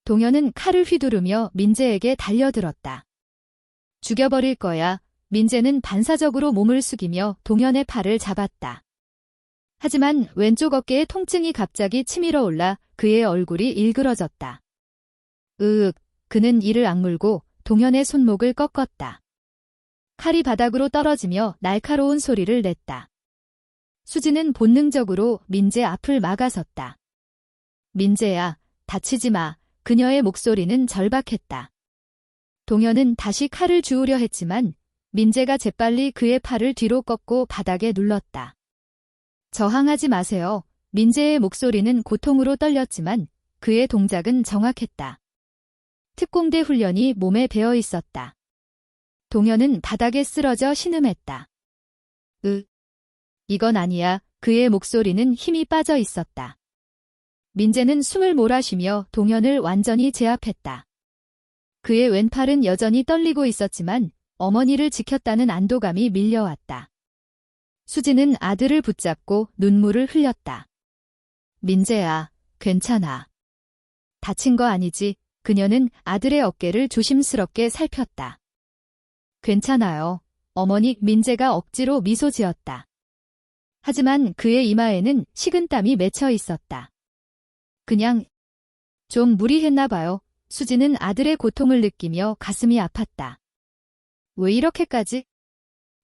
동현은 칼을 휘두르며 민재에게 달려들었다. 죽여버릴 거야. 민재는 반사적으로 몸을 숙이며 동현의 팔을 잡았다. 하지만 왼쪽 어깨에 통증이 갑자기 치밀어 올라 그의 얼굴이 일그러졌다. 으윽, 그는 이를 악물고 동현의 손목을 꺾었다. 칼이 바닥으로 떨어지며 날카로운 소리를 냈다. 수진은 본능적으로 민재 앞을 막아섰다. 민재야, 다치지 마. 그녀의 목소리는 절박했다. 동현은 다시 칼을 주우려 했지만 민재가 재빨리 그의 팔을 뒤로 꺾고 바닥에 눌렀다. 저항하지 마세요. 민재의 목소리는 고통으로 떨렸지만 그의 동작은 정확했다. 특공대 훈련이 몸에 배어 있었다. 동현은 바닥에 쓰러져 신음했다. 이건 아니야. 그의 목소리는 힘이 빠져 있었다. 민재는 숨을 몰아쉬며 동현을 완전히 제압했다. 그의 왼팔은 여전히 떨리고 있었지만 어머니를 지켰다는 안도감이 밀려왔다. 수진은 아들을 붙잡고 눈물을 흘렸다. 민재야, 괜찮아. 다친 거 아니지? 그녀는 아들의 어깨를 조심스럽게 살폈다. 괜찮아요. 어머니. 민재가 억지로 미소 지었다. 하지만 그의 이마에는 식은땀이 맺혀 있었다. 그냥 좀 무리했나 봐요. 수진은 아들의 고통을 느끼며 가슴이 아팠다. 왜 이렇게까지?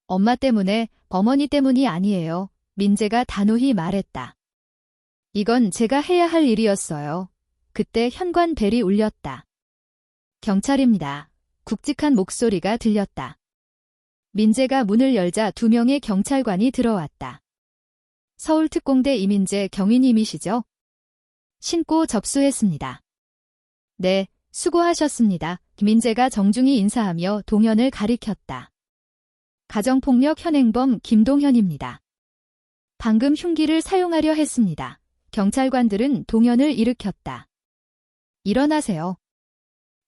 엄마 때문에, 어머니 때문이 아니에요. 민재가 단호히 말했다. 이건 제가 해야 할 일이었어요. 그때 현관 벨이 울렸다. 경찰입니다. 굵직한 목소리가 들렸다. 민재가 문을 열자 2명의 경찰관이 들어왔다. 서울특공대 이민재 경위님이시죠? 신고 접수했습니다. 네, 수고하셨습니다. 민재가 정중히 인사하며 동현을 가리켰다. 가정폭력 현행범 김동현입니다. 방금 흉기를 사용하려 했습니다. 경찰관들은 동현을 일으켰다. 일어나세요.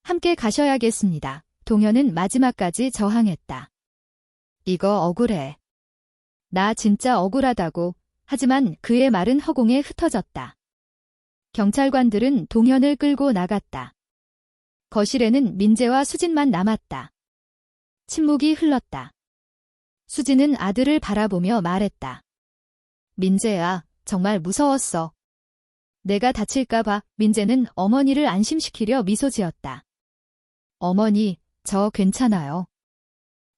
함께 가셔야겠습니다. 동현은 마지막까지 저항했다. 이거 억울해. 나 진짜 억울하다고. 하지만 그의 말은 허공에 흩어졌다. 경찰관들은 동현을 끌고 나갔다. 거실에는 민재와 수진만 남았다. 침묵이 흘렀다. 수진은 아들을 바라보며 말했다. 민재야, 정말 무서웠어. 내가 다칠까봐. 민재는 어머니를 안심시키려 미소 지었다. 어머니, 저 괜찮아요.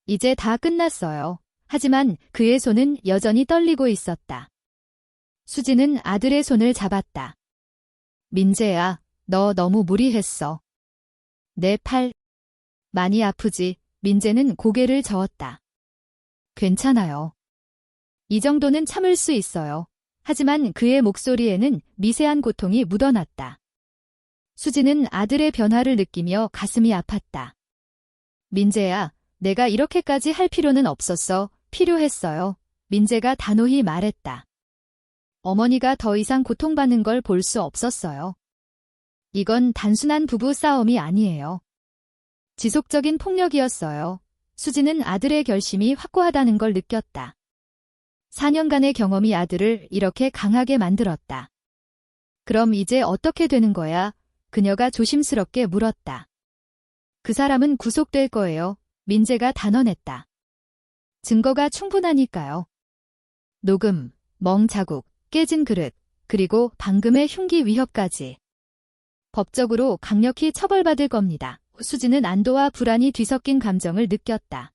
이제 다 끝났어요. 하지만 그의 손은 여전히 떨리고 있었다. 수진은 아들의 손을 잡았다. 민재야, 너 너무 무리했어. 내 팔 많이 아프지? 민재는 고개를 저었다. 괜찮아요. 이 정도는 참을 수 있어요. 하지만 그의 목소리에는 미세한 고통이 묻어났다. 수진은 아들의 변화를 느끼며 가슴이 아팠다. 민재야, 내가 이렇게까지 할 필요는 없었어. 필요했어요. 민재가 단호히 말했다. 어머니가 더 이상 고통받는 걸 볼 수 없었어요. 이건 단순한 부부 싸움이 아니에요. 지속적인 폭력이었어요. 수진은 아들의 결심이 확고하다는 걸 느꼈다. 4년간의 경험이 아들을 이렇게 강하게 만들었다. 그럼 이제 어떻게 되는 거야? 그녀가 조심스럽게 물었다. 그 사람은 구속될 거예요. 민재가 단언했다. 증거가 충분하니까요. 녹음, 멍 자국, 깨진 그릇, 그리고 방금의 흉기 위협까지. 법적으로 강력히 처벌받을 겁니다. 수지는 안도와 불안이 뒤섞인 감정을 느꼈다.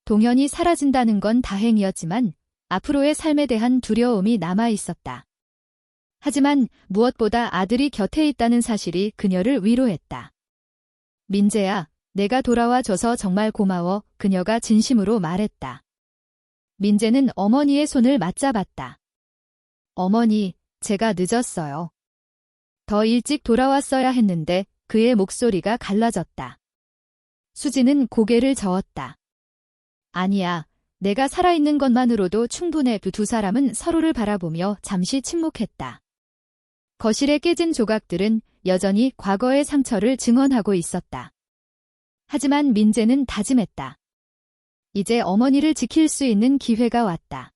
동현이 사라진다는 건 다행이었지만 앞으로의 삶에 대한 두려움이 남아 있었다. 하지만 무엇보다 아들이 곁에 있다는 사실이 그녀를 위로했다. 민재야, 내가 돌아와줘서 정말 고마워. 그녀가 진심으로 말했다. 민재는 어머니의 손을 맞잡았다. 어머니, 제가 늦었어요. 더 일찍 돌아왔어야 했는데 그의 목소리가 갈라졌다. 수지는 고개를 저었다. 아니야, 내가 살아있는 것만으로도 충분해. 두 사람은 서로를 바라보며 잠시 침묵했다. 거실에 깨진 조각들은 여전히 과거의 상처를 증언하고 있었다. 하지만 민재는 다짐했다. 이제 어머니를 지킬 수 있는 기회가 왔다.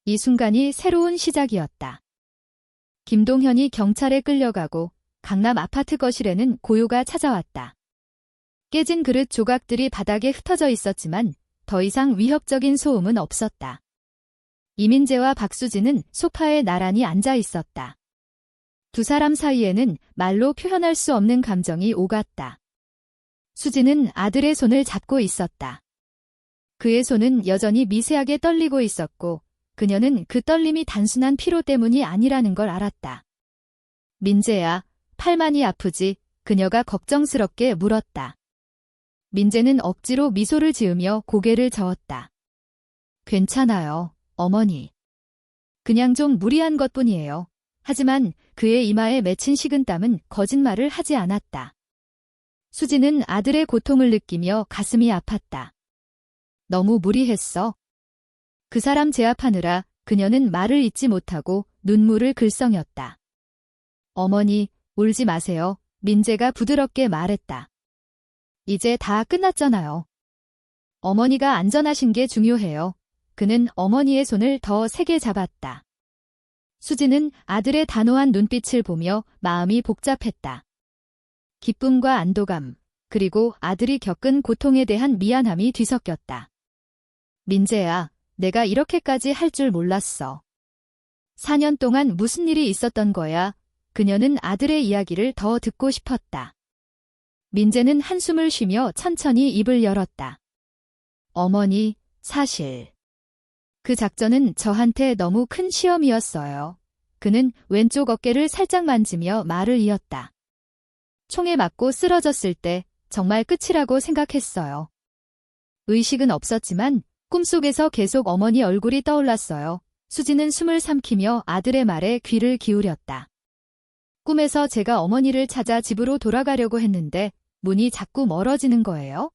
이 순간이 새로운 시작이었다. 김동현이 경찰에 끌려가고 강남 아파트 거실에는 고요가 찾아왔다. 깨진 그릇 조각들이 바닥에 흩어져 있었지만 더 이상 위협적인 소음은 없었다. 이민재와 박수진은 소파에 나란히 앉아 있었다. 두 사람 사이에는 말로 표현할 수 없는 감정이 오갔다. 수지는 아들의 손을 잡고 있었다. 그의 손은 여전히 미세하게 떨리고 있었고 그녀는 그 떨림이 단순한 피로 때문이 아니라는 걸 알았다. 민재야, 팔 많이 아프지? 그녀가 걱정스럽게 물었다. 민재는 억지로 미소를 지으며 고개를 저었다. 괜찮아요, 어머니. 그냥 좀 무리한 것뿐이에요. 하지만 그의 이마에 맺힌 식은땀은 거짓말을 하지 않았다. 수지는 아들의 고통을 느끼며 가슴이 아팠다. 너무 무리했어. 그 사람 제압하느라 그녀는 말을 잇지 못하고 눈물을 글썽였다. 어머니, 울지 마세요. 민재가 부드럽게 말했다. 이제 다 끝났잖아요. 어머니가 안전하신 게 중요해요. 그는 어머니의 손을 더 세게 잡았다. 수지는 아들의 단호한 눈빛을 보며 마음이 복잡했다. 기쁨과 안도감, 그리고 아들이 겪은 고통에 대한 미안함이 뒤섞였다. 민재야, 내가 이렇게까지 할 줄 몰랐어. 4년 동안 무슨 일이 있었던 거야? 그녀는 아들의 이야기를 더 듣고 싶었다. 민재는 한숨을 쉬며 천천히 입을 열었다. 어머니, 사실 그 작전은 저한테 너무 큰 시험이었어요. 그는 왼쪽 어깨를 살짝 만지며 말을 이었다. 총에 맞고 쓰러졌을 때 정말 끝이라고 생각했어요. 의식은 없었지만 꿈속에서 계속 어머니 얼굴이 떠올랐어요. 수지는 숨을 삼키며 아들의 말에 귀를 기울였다. 꿈에서 제가 어머니를 찾아 집으로 돌아가려고 했는데 문이 자꾸 멀어지는 거예요.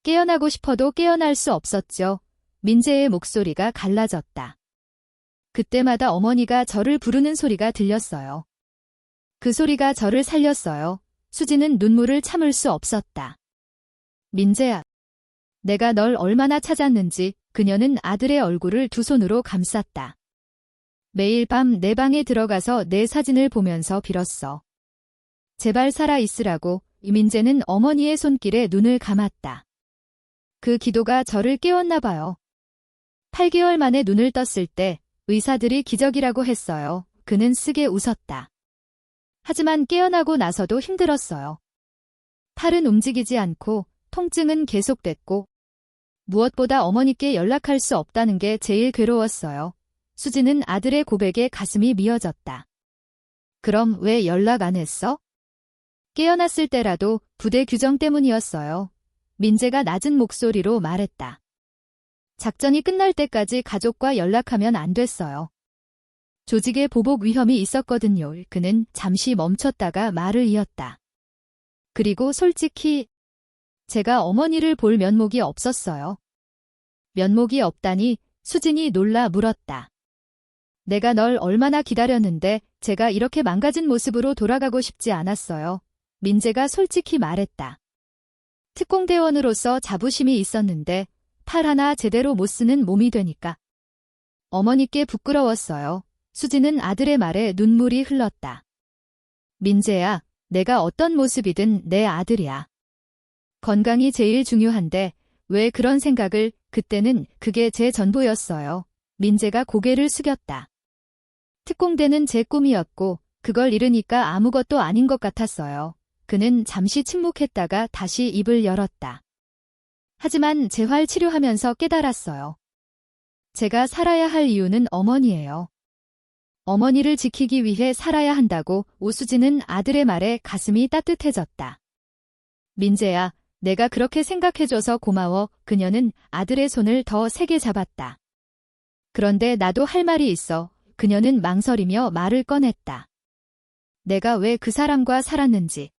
깨어나고 싶어도 깨어날 수 없었죠. 민재의 목소리가 갈라졌다. 그때마다 어머니가 저를 부르는 소리가 들렸어요. 그 소리가 저를 살렸어요. 수지는 눈물을 참을 수 없었다. 민재야, 내가 널 얼마나 찾았는지. 그녀는 아들의 얼굴을 두 손으로 감쌌다. 매일 밤 내 방에 들어가서 내 사진을 보면서 빌었어. 제발 살아있으라고. 민재는 어머니의 손길에 눈을 감았다. 그 기도가 저를 깨웠나 봐요. 8개월 만에 눈을 떴을 때 의사들이 기적이라고 했어요. 그는 쓰게 웃었다. 하지만 깨어나고 나서도 힘들었어요. 팔은 움직이지 않고 통증은 계속됐고 무엇보다 어머니께 연락할 수 없다는 게 제일 괴로웠어요. 수지는 아들의 고백에 가슴이 미어졌다. 그럼 왜 연락 안 했어? 깨어났을 때라도 부대 규정 때문이었어요. 민재가 낮은 목소리로 말했다. 작전이 끝날 때까지 가족과 연락하면 안 됐어요. 조직의 보복 위험이 있었거든요. 그는 잠시 멈췄다가 말을 이었다. 그리고 솔직히 제가 어머니를 볼 면목이 없었어요. 면목이 없다니? 수진이 놀라 물었다. 내가 널 얼마나 기다렸는데 제가 이렇게 망가진 모습으로 돌아가고 싶지 않았어요. 민재가 솔직히 말했다. 특공대원으로서 자부심이 있었는데 팔 하나 제대로 못 쓰는 몸이 되니까. 어머니께 부끄러웠어요. 수지는 아들의 말에 눈물이 흘렀다. 민재야, 내가 어떤 모습이든 내 아들이야. 건강이 제일 중요한데 왜 그런 생각을? 그때는 그게 제 전부였어요. 민재가 고개를 숙였다. 특공대는 제 꿈이었고 그걸 잃으니까 아무것도 아닌 것 같았어요. 그는 잠시 침묵했다가 다시 입을 열었다. 하지만 재활 치료하면서 깨달았어요. 제가 살아야 할 이유는 어머니예요. 어머니를 지키기 위해 살아야 한다고. 오수진은 아들의 말에 가슴이 따뜻해졌다. 민재야, 내가 그렇게 생각해줘서 고마워. 그녀는 아들의 손을 더 세게 잡았다. 그런데 나도 할 말이 있어. 그녀는 망설이며 말을 꺼냈다. 내가 왜 그 사람과 살았는지.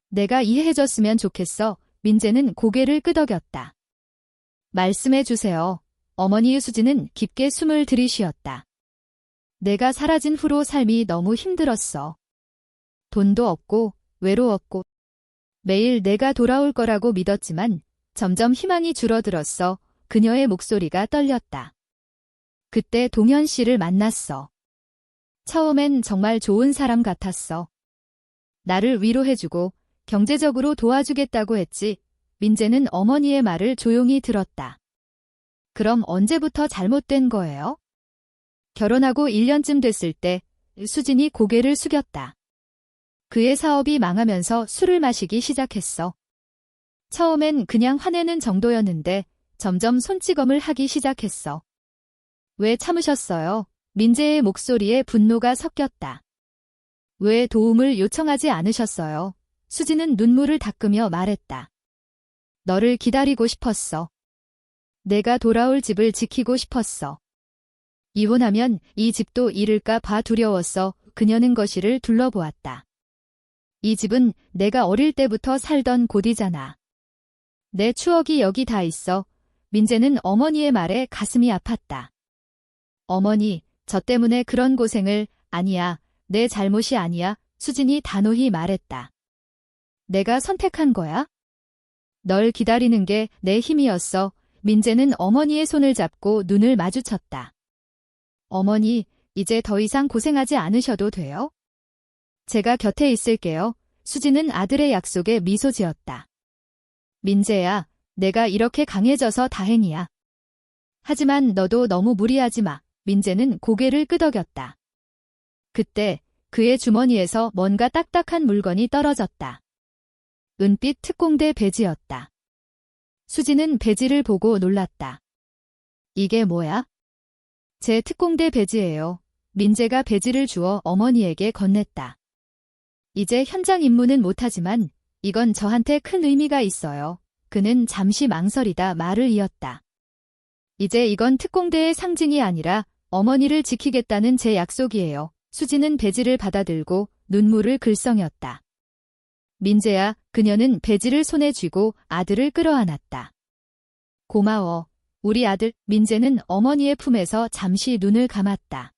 내가 이해해줬으면 좋겠어. 민재는 고개를 끄덕였다. 말씀해주세요. 어머니의 수지는 깊게 숨을 들이쉬었다. 내가 사라진 후로 삶이 너무 힘들었어. 돈도 없고 외로웠고 매일 내가 돌아올 거라고 믿었지만 점점 희망이 줄어들었어. 그녀의 목소리가 떨렸다. 그때 동현 씨를 만났어. 처음엔 정말 좋은 사람 같았어. 나를 위로해주고 경제적으로 도와주겠다고 했지. 민재는 어머니의 말을 조용히 들었다. 그럼 언제부터 잘못된 거예요? 결혼하고 1년쯤 됐을 때 수진이 고개를 숙였다. 그의 사업이 망하면서 술을 마시기 시작했어. 처음엔 그냥 화내는 정도였는데 점점 손찌검을 하기 시작했어. 왜 참으셨어요? 민재의 목소리에 분노가 섞였다. 왜 도움을 요청하지 않으셨어요? 수진은 눈물을 닦으며 말했다. 너를 기다리고 싶었어. 내가 돌아올 집을 지키고 싶었어. 이혼하면 이 집도 잃을까 봐 두려웠어. 그녀는 거실을 둘러보았다. 이 집은 내가 어릴 때부터 살던 곳이잖아. 내 추억이 여기 다 있어. 민재는 어머니의 말에 가슴이 아팠다. 어머니, 저 때문에 그런 고생을. 아니야, 내 잘못이 아니야. 수진이 단호히 말했다. 내가 선택한 거야? 널 기다리는 게 내 힘이었어. 민재는 어머니의 손을 잡고 눈을 마주쳤다. 어머니, 이제 더 이상 고생하지 않으셔도 돼요? 제가 곁에 있을게요. 수진은 아들의 약속에 미소 지었다. 민재야, 내가 이렇게 강해져서 다행이야. 하지만 너도 너무 무리하지 마. 민재는 고개를 끄덕였다. 그때 그의 주머니에서 뭔가 딱딱한 물건이 떨어졌다. 은빛 특공대 배지였다. 수진은 배지를 보고 놀랐다. 이게 뭐야? 제 특공대 배지예요. 민재가 배지를 주어 어머니에게 건넸다. 이제 현장 임무는 못하지만 이건 저한테 큰 의미가 있어요. 그는 잠시 망설이다 말을 이었다. 이제 이건 특공대의 상징이 아니라 어머니를 지키겠다는 제 약속이에요. 수진은 배지를 받아들고 눈물을 글썽였다. 민재야, 그녀는 배지를 손에 쥐고 아들을 끌어안았다. 고마워. 우리 아들. 민재는 어머니의 품에서 잠시 눈을 감았다.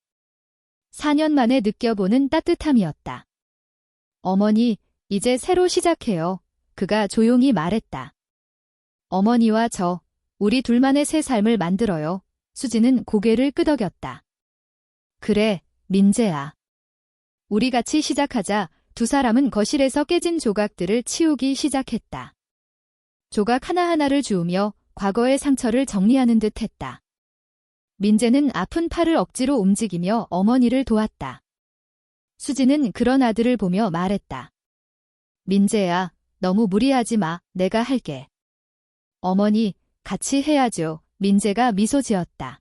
4년 만에 느껴보는 따뜻함이었다. 어머니, 이제 새로 시작해요. 그가 조용히 말했다. 어머니와 저, 우리 둘만의 새 삶을 만들어요. 수진은 고개를 끄덕였다. 그래, 민재야. 우리 같이 시작하자. 두 사람은 거실에서 깨진 조각들을 치우기 시작했다. 조각 하나하나를 주우며 과거의 상처를 정리하는 듯 했다. 민재는 아픈 팔을 억지로 움직이며 어머니를 도왔다. 수진은 그런 아들을 보며 말했다. 민재야, 너무 무리하지 마. 내가 할게. 어머니, 같이 해야죠. 민재가 미소 지었다.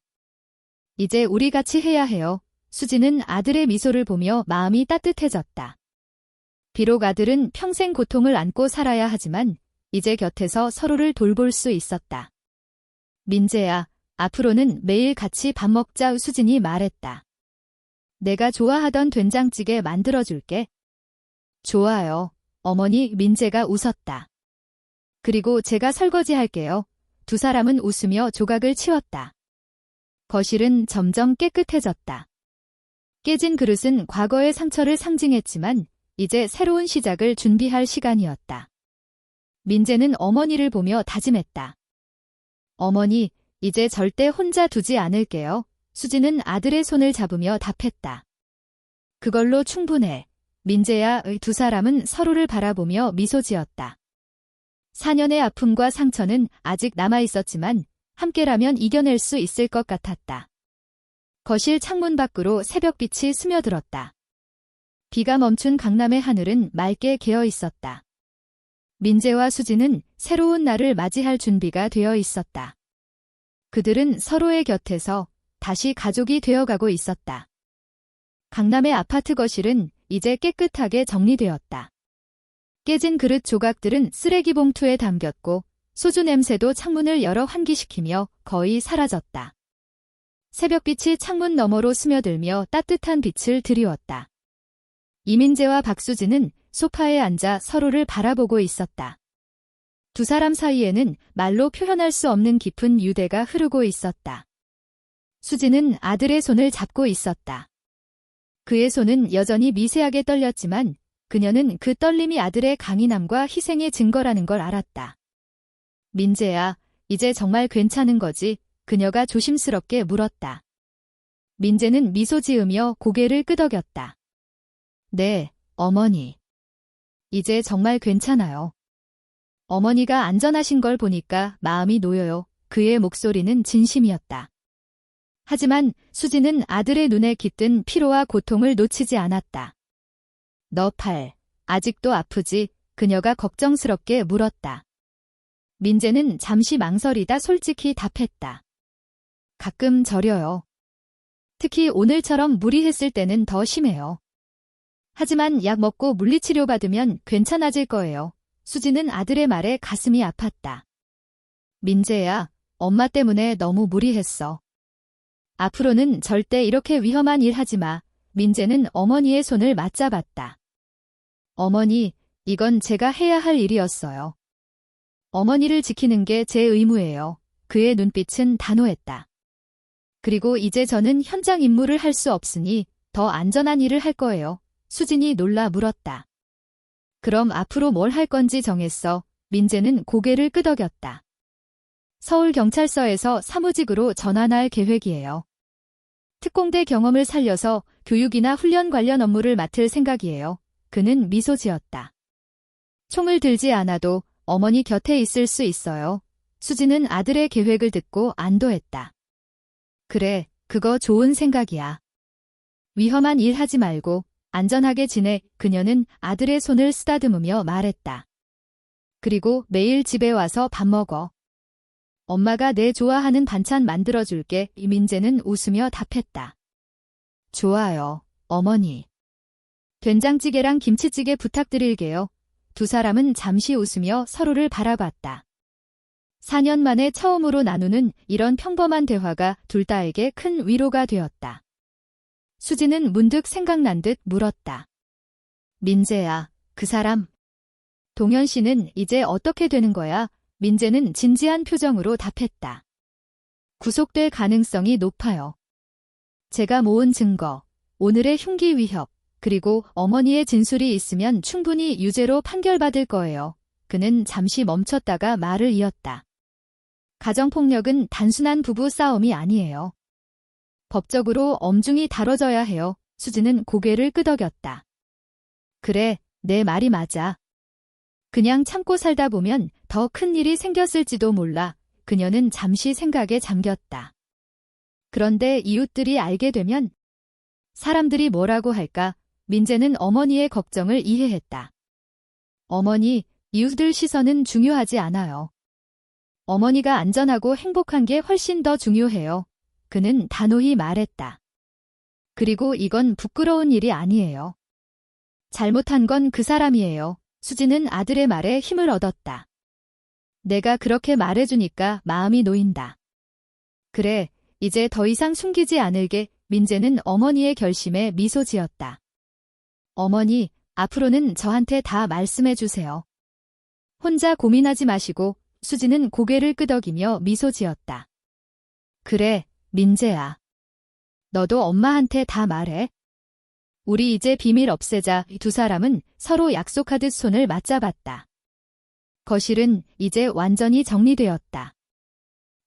이제 우리 같이 해야 해요. 수진은 아들의 미소를 보며 마음이 따뜻해졌다. 비록 아들은 평생 고통을 안고 살아야 하지만 이제 곁에서 서로를 돌볼 수 있었다. 민재야, 앞으로는 매일 같이 밥 먹자. 수진이 말했다. 내가 좋아하던 된장찌개 만들어줄게. 좋아요. 어머니. 민재가 웃었다. 그리고 제가 설거지할게요. 두 사람은 웃으며 조각을 치웠다. 거실은 점점 깨끗해졌다. 깨진 그릇은 과거의 상처를 상징했지만 이제 새로운 시작을 준비할 시간이었다. 민재는 어머니를 보며 다짐했다. 어머니, 이제 절대 혼자 두지 않을게요. 수진은 아들의 손을 잡으며 답했다. 그걸로 충분해. 민재야의 두 사람은 서로를 바라보며 미소 지었다. 4년의 아픔과 상처는 아직 남아있었지만 함께라면 이겨낼 수 있을 것 같았다. 거실 창문 밖으로 새벽빛이 스며들었다. 비가 멈춘 강남의 하늘은 맑게 개어 있었다. 민재와 수지는 새로운 날을 맞이할 준비가 되어 있었다. 그들은 서로의 곁에서 다시 가족이 되어가고 있었다. 강남의 아파트 거실은 이제 깨끗하게 정리되었다. 깨진 그릇 조각들은 쓰레기 봉투에 담겼고 소주 냄새도 창문을 열어 환기시키며 거의 사라졌다. 새벽빛이 창문 너머로 스며들며 따뜻한 빛을 드리웠다. 이민재와 박수진은 소파에 앉아 서로를 바라보고 있었다. 두 사람 사이에는 말로 표현할 수 없는 깊은 유대가 흐르고 있었다. 수지는 아들의 손을 잡고 있었다. 그의 손은 여전히 미세하게 떨렸지만 그녀는 그 떨림이 아들의 강인함과 희생의 증거라는 걸 알았다. 민재야, 이제 정말 괜찮은 거지? 그녀가 조심스럽게 물었다. 민재는 미소 지으며 고개를 끄덕였다. 네, 어머니. 이제 정말 괜찮아요. 어머니가 안전하신 걸 보니까 마음이 놓여요. 그의 목소리는 진심이었다. 하지만 수지는 아들의 눈에 깃든 피로와 고통을 놓치지 않았다. 너 팔, 아직도 아프지? 그녀가 걱정스럽게 물었다. 민재는 잠시 망설이다 솔직히 답했다. 가끔 저려요. 특히 오늘처럼 무리했을 때는 더 심해요. 하지만 약 먹고 물리치료 받으면 괜찮아질 거예요. 수지는 아들의 말에 가슴이 아팠다. 민재야, 엄마 때문에 너무 무리했어. 앞으로는 절대 이렇게 위험한 일 하지 마. 민재는 어머니의 손을 맞잡았다. 어머니, 이건 제가 해야 할 일이었어요. 어머니를 지키는 게 제 의무예요. 그의 눈빛은 단호했다. 그리고 이제 저는 현장 임무를 할 수 없으니 더 안전한 일을 할 거예요. 수진이 놀라 물었다. 그럼 앞으로 뭘 할 건지 정했어? 민재는 고개를 끄덕였다. 서울경찰서에서 사무직으로 전환할 계획이에요. 특공대 경험을 살려서 교육이나 훈련 관련 업무를 맡을 생각이에요. 그는 미소 지었다. 총을 들지 않아도 어머니 곁에 있을 수 있어요. 수지는 아들의 계획을 듣고 안도했다. 그래, 그거 좋은 생각이야. 위험한 일 하지 말고 안전하게 지내. 그녀는 아들의 손을 쓰다듬으며 말했다. 그리고 매일 집에 와서 밥 먹어. 엄마가 내 좋아하는 반찬 만들어줄게. 이민재는 웃으며 답했다. 좋아요, 어머니. 된장찌개랑 김치찌개 부탁드릴게요. 두 사람은 잠시 웃으며 서로를 바라봤다. 4년 만에 처음으로 나누는 이런 평범한 대화가 둘 다에게 큰 위로가 되었다. 수지는 문득 생각난 듯 물었다. 민재야, 그 사람. 동현 씨는 이제 어떻게 되는 거야? 민재는 진지한 표정으로 답했다. 구속될 가능성이 높아요. 제가 모은 증거, 오늘의 흉기 위협, 그리고 어머니의 진술이 있으면 충분히 유죄로 판결받을 거예요. 그는 잠시 멈췄다가 말을 이었다. 가정폭력은 단순한 부부 싸움이 아니에요. 법적으로 엄중히 다뤄져야 해요. 수지는 고개를 끄덕였다. 그래, 내 말이 맞아. 그냥 참고 살다 보면 더 큰 일이 생겼을지도 몰라. 그녀는 잠시 생각에 잠겼다. 그런데 이웃들이 알게 되면 사람들이 뭐라고 할까? 민재는 어머니의 걱정을 이해했다. 어머니, 이웃들 시선은 중요하지 않아요. 어머니가 안전하고 행복한 게 훨씬 더 중요해요. 그는 단호히 말했다. 그리고 이건 부끄러운 일이 아니에요. 잘못한 건 그 사람이에요. 수지는 아들의 말에 힘을 얻었다. 내가 그렇게 말해주니까 마음이 놓인다. 그래, 이제 더 이상 숨기지 않을게. 민재는 어머니의 결심에 미소 지었다. 어머니, 앞으로는 저한테 다 말씀해 주세요. 혼자 고민하지 마시고. 수지는 고개를 끄덕이며 미소 지었다. 그래, 민재야. 너도 엄마한테 다 말해. 우리 이제 비밀 없애자. 두 사람은 서로 약속하듯 손을 맞잡았다. 거실은 이제 완전히 정리되었다.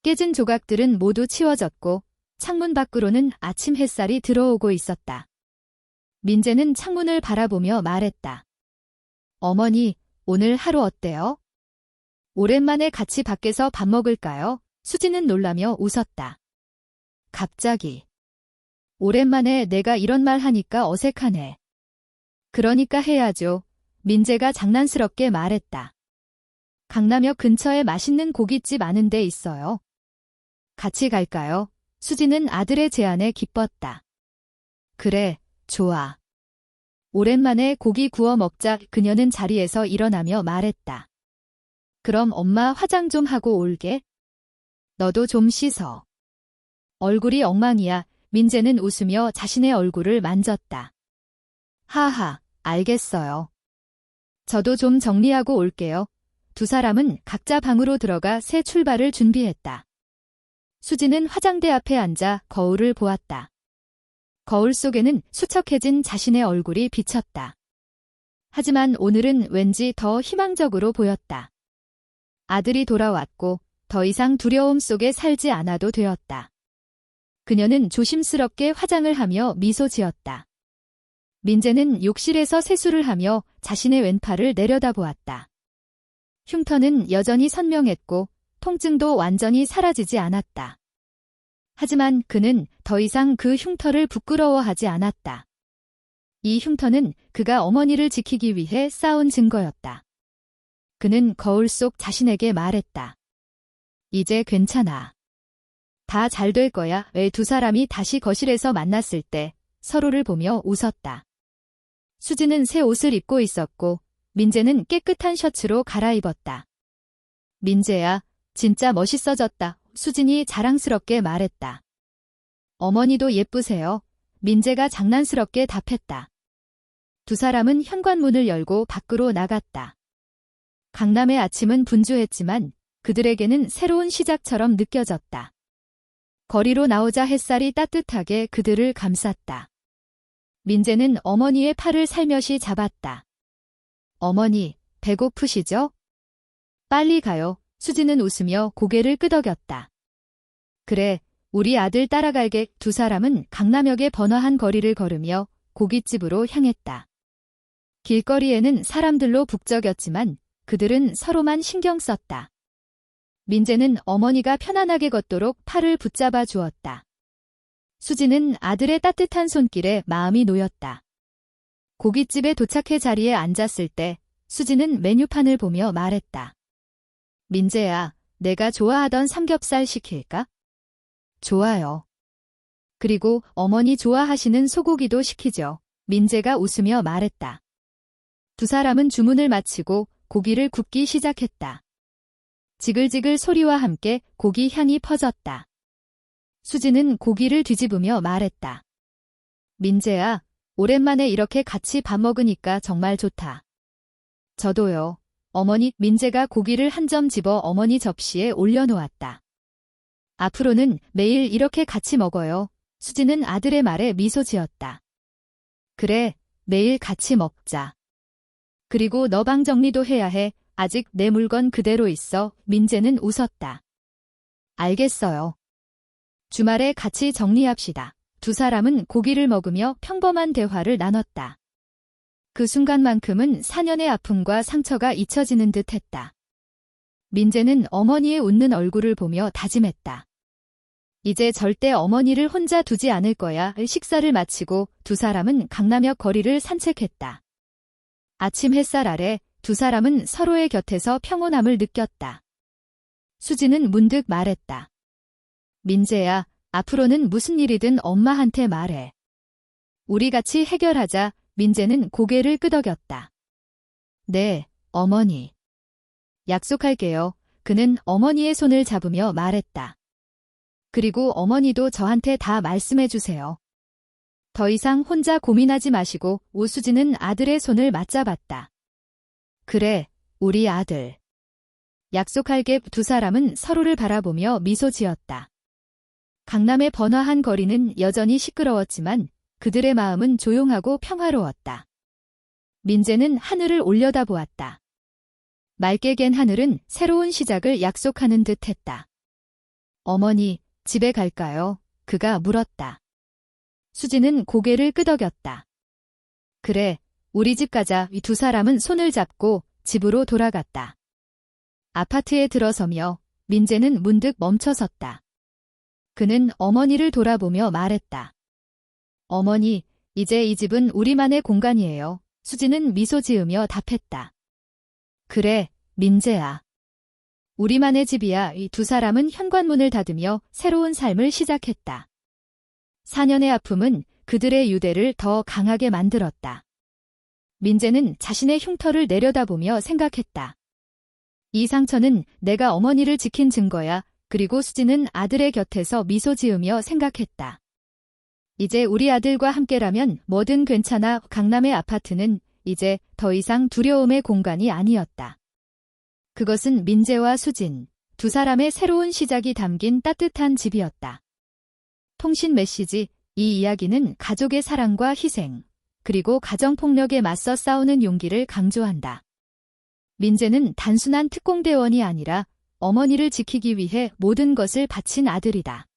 깨진 조각들은 모두 치워졌고 창문 밖으로는 아침 햇살이 들어오고 있었다. 민재는 창문을 바라보며 말했다. 어머니, 오늘 하루 어때요? 오랜만에 같이 밖에서 밥 먹을까요? 수지는 놀라며 웃었다. 갑자기. 오랜만에 내가 이런 말 하니까 어색하네. 그러니까 해야죠. 민재가 장난스럽게 말했다. 강남역 근처에 맛있는 고깃집 아는 데 있어요. 같이 갈까요? 수지는 아들의 제안에 기뻤다. 그래, 좋아. 오랜만에 고기 구워 먹자. 그녀는 자리에서 일어나며 말했다. 그럼 엄마 화장 좀 하고 올게. 너도 좀 씻어. 얼굴이 엉망이야. 민재는 웃으며 자신의 얼굴을 만졌다. 하하, 알겠어요. 저도 좀 정리하고 올게요. 두 사람은 각자 방으로 들어가 새 출발을 준비했다. 수지는 화장대 앞에 앉아 거울을 보았다. 거울 속에는 수척해진 자신의 얼굴이 비쳤다. 하지만 오늘은 왠지 더 희망적으로 보였다. 아들이 돌아왔고 더 이상 두려움 속에 살지 않아도 되었다. 그녀는 조심스럽게 화장을 하며 미소 지었다. 민재는 욕실에서 세수를 하며 자신의 왼팔을 내려다보았다. 흉터는 여전히 선명했고 통증도 완전히 사라지지 않았다. 하지만 그는 더 이상 그 흉터를 부끄러워하지 않았다. 이 흉터는 그가 어머니를 지키기 위해 쌓은 증거였다. 그는 거울 속 자신에게 말했다. 이제 괜찮아. 다 잘 될 거야. 왜 두 사람이 다시 거실에서 만났을 때 서로를 보며 웃었다. 수지는 새 옷을 입고 있었고 민재는 깨끗한 셔츠로 갈아입었다. 민재야, 진짜 멋있어졌다. 수진이 자랑스럽게 말했다. 어머니도 예쁘세요. 민재가 장난스럽게 답했다. 두 사람은 현관문을 열고 밖으로 나갔다. 강남의 아침은 분주했지만 그들에게는 새로운 시작처럼 느껴졌다. 거리로 나오자 햇살이 따뜻하게 그들을 감쌌다. 민재는 어머니의 팔을 살며시 잡았다. 어머니, 배고프시죠? 빨리 가요. 수지는 웃으며 고개를 끄덕였다. 그래, 우리 아들 따라갈게. 두 사람은 강남역의 번화한 거리를 걸으며 고깃집으로 향했다. 길거리에는 사람들로 북적였지만 그들은 서로만 신경 썼다. 민재는 어머니가 편안하게 걷도록 팔을 붙잡아 주었다. 수지는 아들의 따뜻한 손길에 마음이 놓였다. 고깃집에 도착해 자리에 앉았을 때 수지는 메뉴판을 보며 말했다. 민재야, 내가 좋아하던 삼겹살 시킬까? 좋아요. 그리고 어머니 좋아하시는 소고기도 시키죠. 민재가 웃으며 말했다. 두 사람은 주문을 마치고 고기를 굽기 시작했다. 지글지글 소리와 함께 고기 향이 퍼졌다. 수지는 고기를 뒤집으며 말했다. 민재야, 오랜만에 이렇게 같이 밥 먹으니까 정말 좋다. 저도요. 어머니. 민재가 고기를 한 점 집어 어머니 접시에 올려놓았다. 앞으로는 매일 이렇게 같이 먹어요. 수지는 아들의 말에 미소 지었다. 그래, 매일 같이 먹자. 그리고 너 방 정리도 해야 해. 아직 내 물건 그대로 있어. 민재는 웃었다. 알겠어요. 주말에 같이 정리합시다. 두 사람은 고기를 먹으며 평범한 대화를 나눴다. 그 순간만큼은 4년의 아픔과 상처가 잊혀지는 듯 했다. 민재는 어머니의 웃는 얼굴을 보며 다짐했다. 이제 절대 어머니를 혼자 두지 않을 거야. 식사를 마치고 두 사람은 강남역 거리를 산책했다. 아침 햇살 아래 두 사람은 서로의 곁에서 평온함을 느꼈다. 수지는 문득 말했다. 민재야, 앞으로는 무슨 일이든 엄마한테 말해. 우리 같이 해결하자. 민재는 고개를 끄덕였다. 네, 어머니. 약속할게요. 그는 어머니의 손을 잡으며 말했다. 그리고 어머니도 저한테 다 말씀해 주세요. 더 이상 혼자 고민하지 마시고. 오수지는 아들의 손을 맞잡았다. 그래, 우리 아들. 약속할게. 두 사람은 서로를 바라보며 미소 지었다. 강남의 번화한 거리는 여전히 시끄러웠지만 그들의 마음은 조용하고 평화로웠다. 민재는 하늘을 올려다보았다. 맑게 갠 하늘은 새로운 시작을 약속하는 듯 했다. 어머니, 집에 갈까요? 그가 물었다. 수지는 고개를 끄덕였다. 그래, 우리 집 가자. 이 두 사람은 손을 잡고 집으로 돌아갔다. 아파트에 들어서며 민재는 문득 멈춰섰다. 그는 어머니를 돌아보며 말했다. 어머니, 이제 이 집은 우리만의 공간이에요. 수지는 미소 지으며 답했다. 그래, 민재야. 우리만의 집이야. 이 두 사람은 현관문을 닫으며 새로운 삶을 시작했다. 4년의 아픔은 그들의 유대를 더 강하게 만들었다. 민재는 자신의 흉터를 내려다보며 생각했다. 이 상처는 내가 어머니를 지킨 증거야. 그리고 수지는 아들의 곁에서 미소 지으며 생각했다. 이제 우리 아들과 함께라면 뭐든 괜찮아. 강남의 아파트는 이제 더 이상 두려움의 공간이 아니었다. 그것은 민재와 수진, 두 사람의 새로운 시작이 담긴 따뜻한 집이었다. 통신 메시지, 이 이야기는 가족의 사랑과 희생, 그리고 가정폭력에 맞서 싸우는 용기를 강조한다. 민재는 단순한 특공대원이 아니라 어머니를 지키기 위해 모든 것을 바친 아들이다.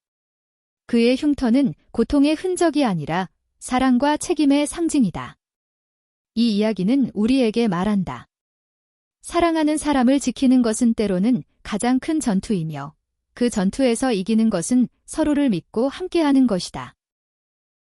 그의 흉터는 고통의 흔적이 아니라 사랑과 책임의 상징이다. 이 이야기는 우리에게 말한다. 사랑하는 사람을 지키는 것은 때로는 가장 큰 전투이며 그 전투에서 이기는 것은 서로를 믿고 함께하는 것이다.